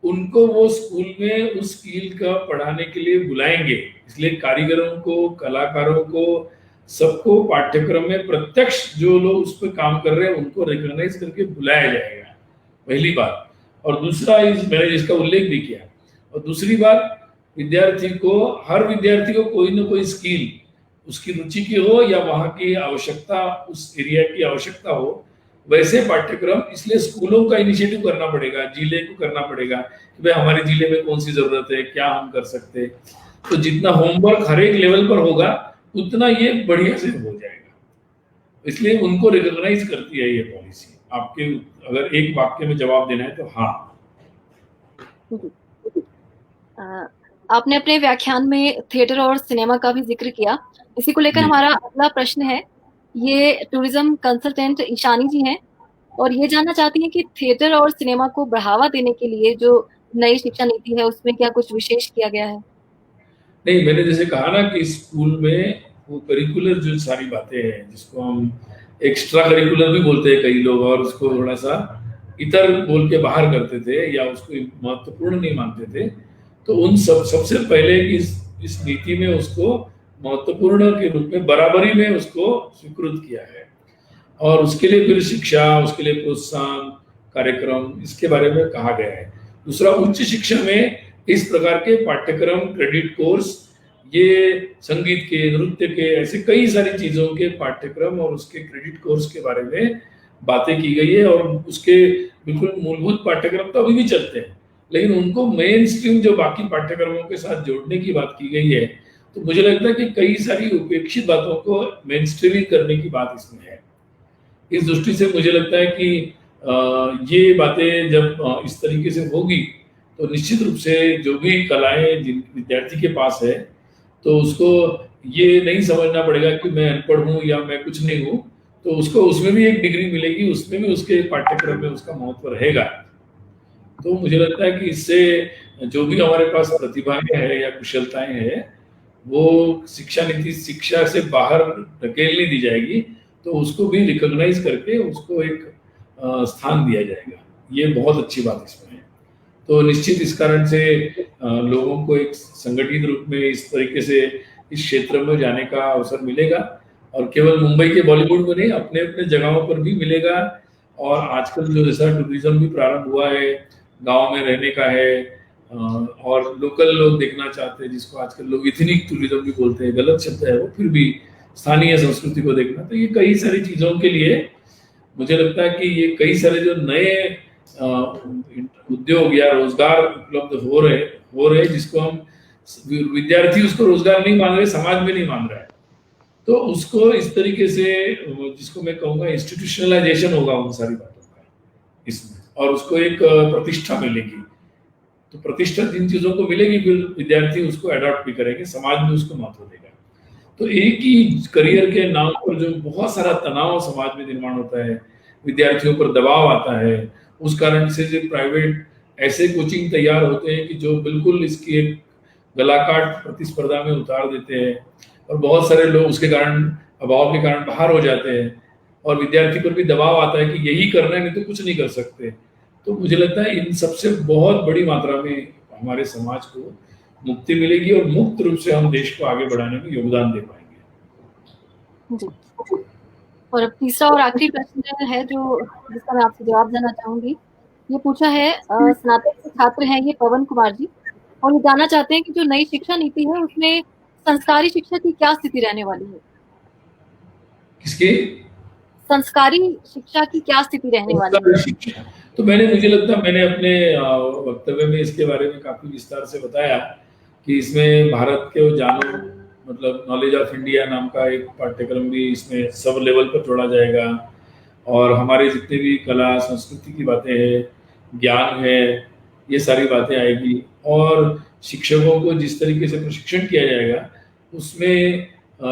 C: उनको वो स्कूल में उस स्किल का पढ़ाने के लिए बुलाएंगे। इसलिए कारीगरों को, कलाकारों को, सबको पाठ्यक्रम में प्रत्यक्ष जो लोग उस पर काम कर रहे हैं उनको रिकॉग्नाइज करके बुलाया जाएगा, पहली बात। और दूसरा, मैंने इसका उल्लेख भी किया। और दूसरी बात, विद्यार्थी को, हर विद्यार्थी को कोई ना कोई स्किल उसकी रुचि की हो या वहाँ की आवश्यकता, उस एरिया की आवश्यकता हो, वैसे पाठ्यक्रम, इसलिए स्कूलों का इनिशिएटिव करना पड़ेगा, जिले को करना पड़ेगा कि भाई हमारे जिले में कौन सी जरूरत है, क्या हम कर सकते हैं। तो जितना होमवर्क हर एक लेवल पर होगा उतना ये बढ़िया से हो जाएगा। इसलिए उनको रिकॉग्नाइज करती है ये पॉलिसी। आपके अगर एक वाक्य में जवाब देना है तो हाँ।
B: आपने अपने व्याख्यान में थिएटर और सिनेमा का भी जिक्र किया। इसी को लेकर हमारा अगला प्रश्न है। ये टूरिज्म कंसल्टेंट ईशानी जी हैं और ये जानना चाहती हैं कि थिएटर और सिनेमा को बढ़ावा देने के लिए जो नई शिक्षा नीति है उसमें क्या कुछ विशेष किया गया है?
C: नहीं, मैंने जैसे कहा ना कि स्कूल में वो करिकुलर जो सारी बातें हैं, जिसको हम एक्स्ट्रा करिकुलर भी बोलते हैं कई लोग, और उसको थोड़ा सा इतर बोल के बाहर करते थे या उसको महत्वपूर्ण नहीं मानते थे, तो उन सबसे पहले कि इस नीति में उसको महत्वपूर्ण के रूप में बराबरी में उसको स्वीकृत किया है। और उसके लिए फिर शिक्षा, उसके लिए प्रोत्साहन कार्यक्रम, इसके बारे में कहा गया है। दूसरा, उच्च शिक्षा में इस प्रकार के पाठ्यक्रम, क्रेडिट कोर्स, ये संगीत के, नृत्य के, ऐसे कई सारी चीजों के पाठ्यक्रम और उसके क्रेडिट कोर्स के बारे में बातें की गई है। और उसके बिल्कुल मूलभूत पाठ्यक्रम तो अभी भी चलते हैं, लेकिन उनको मेन स्ट्रीम जो बाकी पाठ्यक्रमों के साथ जोड़ने की बात की गई है। तो मुझे लगता है कि कई सारी उपेक्षित बातों को मेन स्ट्रीमिंग करने की बात इसमें है। इस दृष्टि से मुझे लगता है कि ये बातें जब इस तरीके से होगी तो निश्चित रूप से जो भी कलाएं जिन विद्यार्थी के पास है, तो उसको ये नहीं समझना पड़ेगा कि मैं अनपढ़ हूँ या मैं कुछ नहीं हूँ। तो उसको उसमें भी एक डिग्री मिलेगी, उसमें भी उसके पाठ्यक्रम में उसका महत्व रहेगा। तो मुझे लगता है कि इससे जो भी हमारे पास प्रतिभाएं हैं या कुशलताएं हैं, वो शिक्षा नीति, शिक्षा से बाहर धकेल नहीं दी जाएगी, तो उसको भी रिकॉग्नाइज करके उसको एक स्थान दिया जाएगा। ये बहुत अच्छी बात इसमें है। तो निश्चित इस कारण से लोगों को एक संगठित रूप में इस तरीके से इस क्षेत्र में जाने का अवसर मिलेगा, और केवल मुंबई के बॉलीवुड में नहीं, अपने अपने जगहों पर भी मिलेगा। और आजकल जो जैसा टूरिज्म भी प्रारंभ हुआ है, गांव में रहने का है, और लोकल लोग देखना चाहते हैं, जिसको आजकल लोग इथनिक टूरिज्म भी बोलते हैं, गलत शब्द है वो, फिर भी स्थानीय संस्कृति को देखना। तो ये कई सारी चीजों के लिए मुझे लगता है कि ये कई सारे जो नए उद्योग या रोजगार उपलब्ध हो रहे जिसको हम, विद्यार्थी उसको रोजगार नहीं मान रहे, समाज में नहीं मान रहा है, तो उसको इस तरीके से, जिसको मैं कहूँगा इंस्टीट्यूशनलाइजेशन होगा उन सारी बातों का इसमें, और उसको एक प्रतिष्ठा मिलेगी। तो प्रतिष्ठा जिन चीजों को मिलेगी, फिर विद्यार्थी उसको अडॉप्ट भी करेंगे, समाज में उसको महत्व देगा। तो एक ही करियर के नाम पर जो बहुत सारा तनाव समाज में निर्माण होता है, विद्यार्थियों पर दबाव आता है, उस कारण से जो प्राइवेट ऐसे कोचिंग तैयार होते हैं कि जो बिल्कुल इसकी एक गलाकाट प्रतिस्पर्धा में उतार देते हैं, और बहुत सारे लोग उसके कारण, अभाव के कारण बाहर हो जाते हैं, और विद्यार्थी पर भी दबाव आता है कि यही करना है, नहीं तो कुछ नहीं कर सकते। तो मुझे लगता है इन सबसे बहुत बड़ी मात्रा में हमारे समाज को मुक्ति मिलेगी, और मुक्त रूप से हम देश को आगे बढ़ाने में योगदान दे पाएंगे।
B: जी। और अब तीसरा और आखिरी प्रश्न है जो जिसका मैं आपसे जवाब देना चाहूंगी। ये पूछा है स्नातक के छात्र हैं ये पवन कुमार जी, और ये जानना चाहते हैं कि जो नई शिक्षा नीति है उसमें संस्कारी शिक्षा की क्या स्थिति रहने वाली है?
C: किसकी?
B: संस्कारी शिक्षा की क्या स्थिति रहने वाली है?
C: शिक्षा तो मुझे लगता है मैंने अपने वक्तव्य में इसके बारे में काफी विस्तार से बताया कि इसमें भारत के जानो, मतलब नॉलेज ऑफ इंडिया नाम का एक पाठ्यक्रम भी इसमें सब लेवल पर जोड़ा जाएगा, और हमारे जितने भी कला संस्कृति की बातें हैं, ज्ञान है, ये सारी बातें आएगी। और शिक्षकों को जिस तरीके से प्रशिक्षण किया जाएगा, उसमें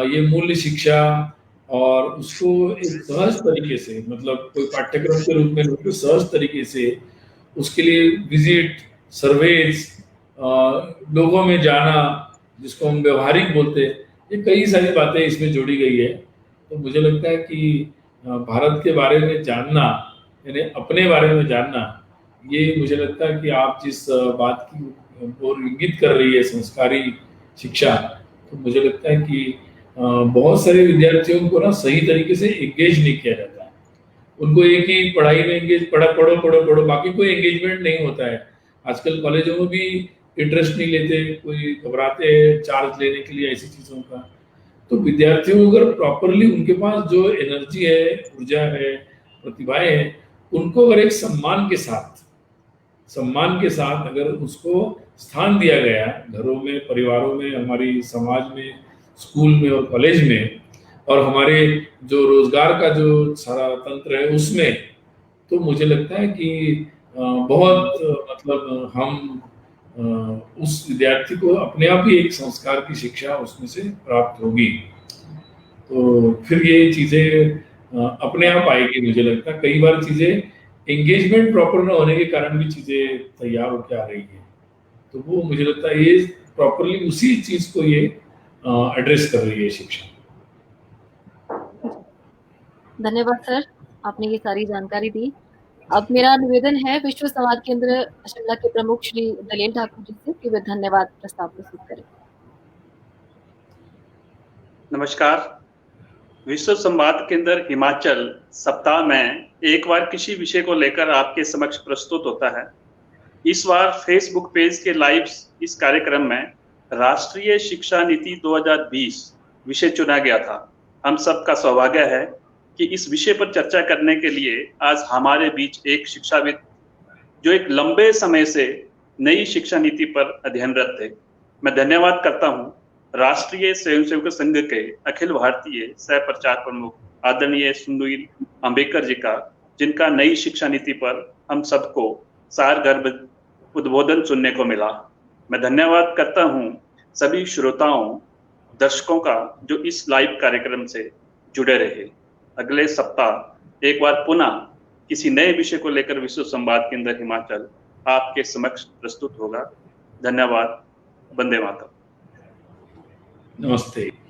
C: ये मूल्य शिक्षा, और उसको एक सहज तरीके से, मतलब कोई पाठ्यक्रम के रूप में नहीं, सहज तरीके से उसके लिए विजिट, सर्वेज, लोगों में जाना, जिसको हम व्यवहारिक बोलते हैं, ये कई सारी बातें इसमें जोड़ी गई है। तो मुझे लगता है कि भारत के बारे में जानना, यानी अपने बारे में जानना, ये मुझे लगता है कि आप जिस बात की ओर इंगित कर रही है, संस्कारी शिक्षा, तो मुझे लगता है कि बहुत सारे विद्यार्थियों को ना सही तरीके से एंगेज नहीं किया जाता है। उनको एक ही पढ़ाई में एंगेज, पढ़ो, बाकी कोई एंगेजमेंट नहीं होता है। आजकल कॉलेजों में भी इंटरेस्ट नहीं लेते, कोई घबराते हैं चार्ज लेने के लिए ऐसी चीजों का। तो विद्यार्थियों को अगर प्रॉपरली उनके पास जो एनर्जी है, ऊर्जा है, प्रतिभाएं हैं, उनको अगर एक सम्मान के साथ अगर उसको स्थान दिया गया, घरों में, परिवारों में, हमारी समाज में, स्कूल में और कॉलेज में, और हमारे जो रोजगार का जो सारा तंत्र है उसमें, तो मुझे लगता है कि बहुत मतलब हम उस विद्यार्थी को अपने आप ही एक संस्कार की शिक्षा उसमें से प्राप्त होगी। तो फिर ये चीजें अपने आप आएगी। मुझे लगता है कई बार चीजें एंगेजमेंट प्रॉपर न होने के कारण भी चीजें तैयार होकर आ रही है, तो वो मुझे लगता है ये प्रॉपरली उसी चीज को ये एड्रेस कर रही है शिक्षा।
B: धन्यवाद सर, आपने ये सारी जानकारी दी। अब मेरा निवेदन है विश्व संवाद केंद्र शिमला के प्रमुख श्री दलेल ठाकुर जी से कि वे धन्यवाद प्रस्ताव प्रस्तुत करें।
D: नमस्कार। विश्व संवाद केंद्र हिमाचल सप्ताह में एक बार किसी विषय को लेकर आपके समक्ष प्रस्तुत होता है। इस बार फेसबुक पेज के लाइव इस कार्यक्रम में राष्ट्रीय शिक्षा नीति 2020 विषय चुना गया था। हम सबका सौभाग्य है कि इस विषय पर चर्चा करने के लिए आज हमारे बीच एक शिक्षाविद जो एक लंबे समय से नई शिक्षा नीति पर अध्ययनरत थे। मैं धन्यवाद करता हूं राष्ट्रीय स्वयंसेवक संघ के अखिल भारतीय सह प्रचार प्रमुख आदरणीय सुनील अंबेडकर जी का, जिनका नई शिक्षा नीति पर हम सबको सारगर्भ उद्बोधन सुनने को मिला। मैं धन्यवाद करता हूं सभी श्रोताओं, दर्शकों का जो इस लाइव कार्यक्रम से जुड़े रहे। अगले सप्ताह एक बार पुनः किसी नए विषय को लेकर विश्व संवाद केंद्र हिमाचल आपके समक्ष प्रस्तुत होगा। धन्यवाद। वंदे मातरम।
C: नमस्ते।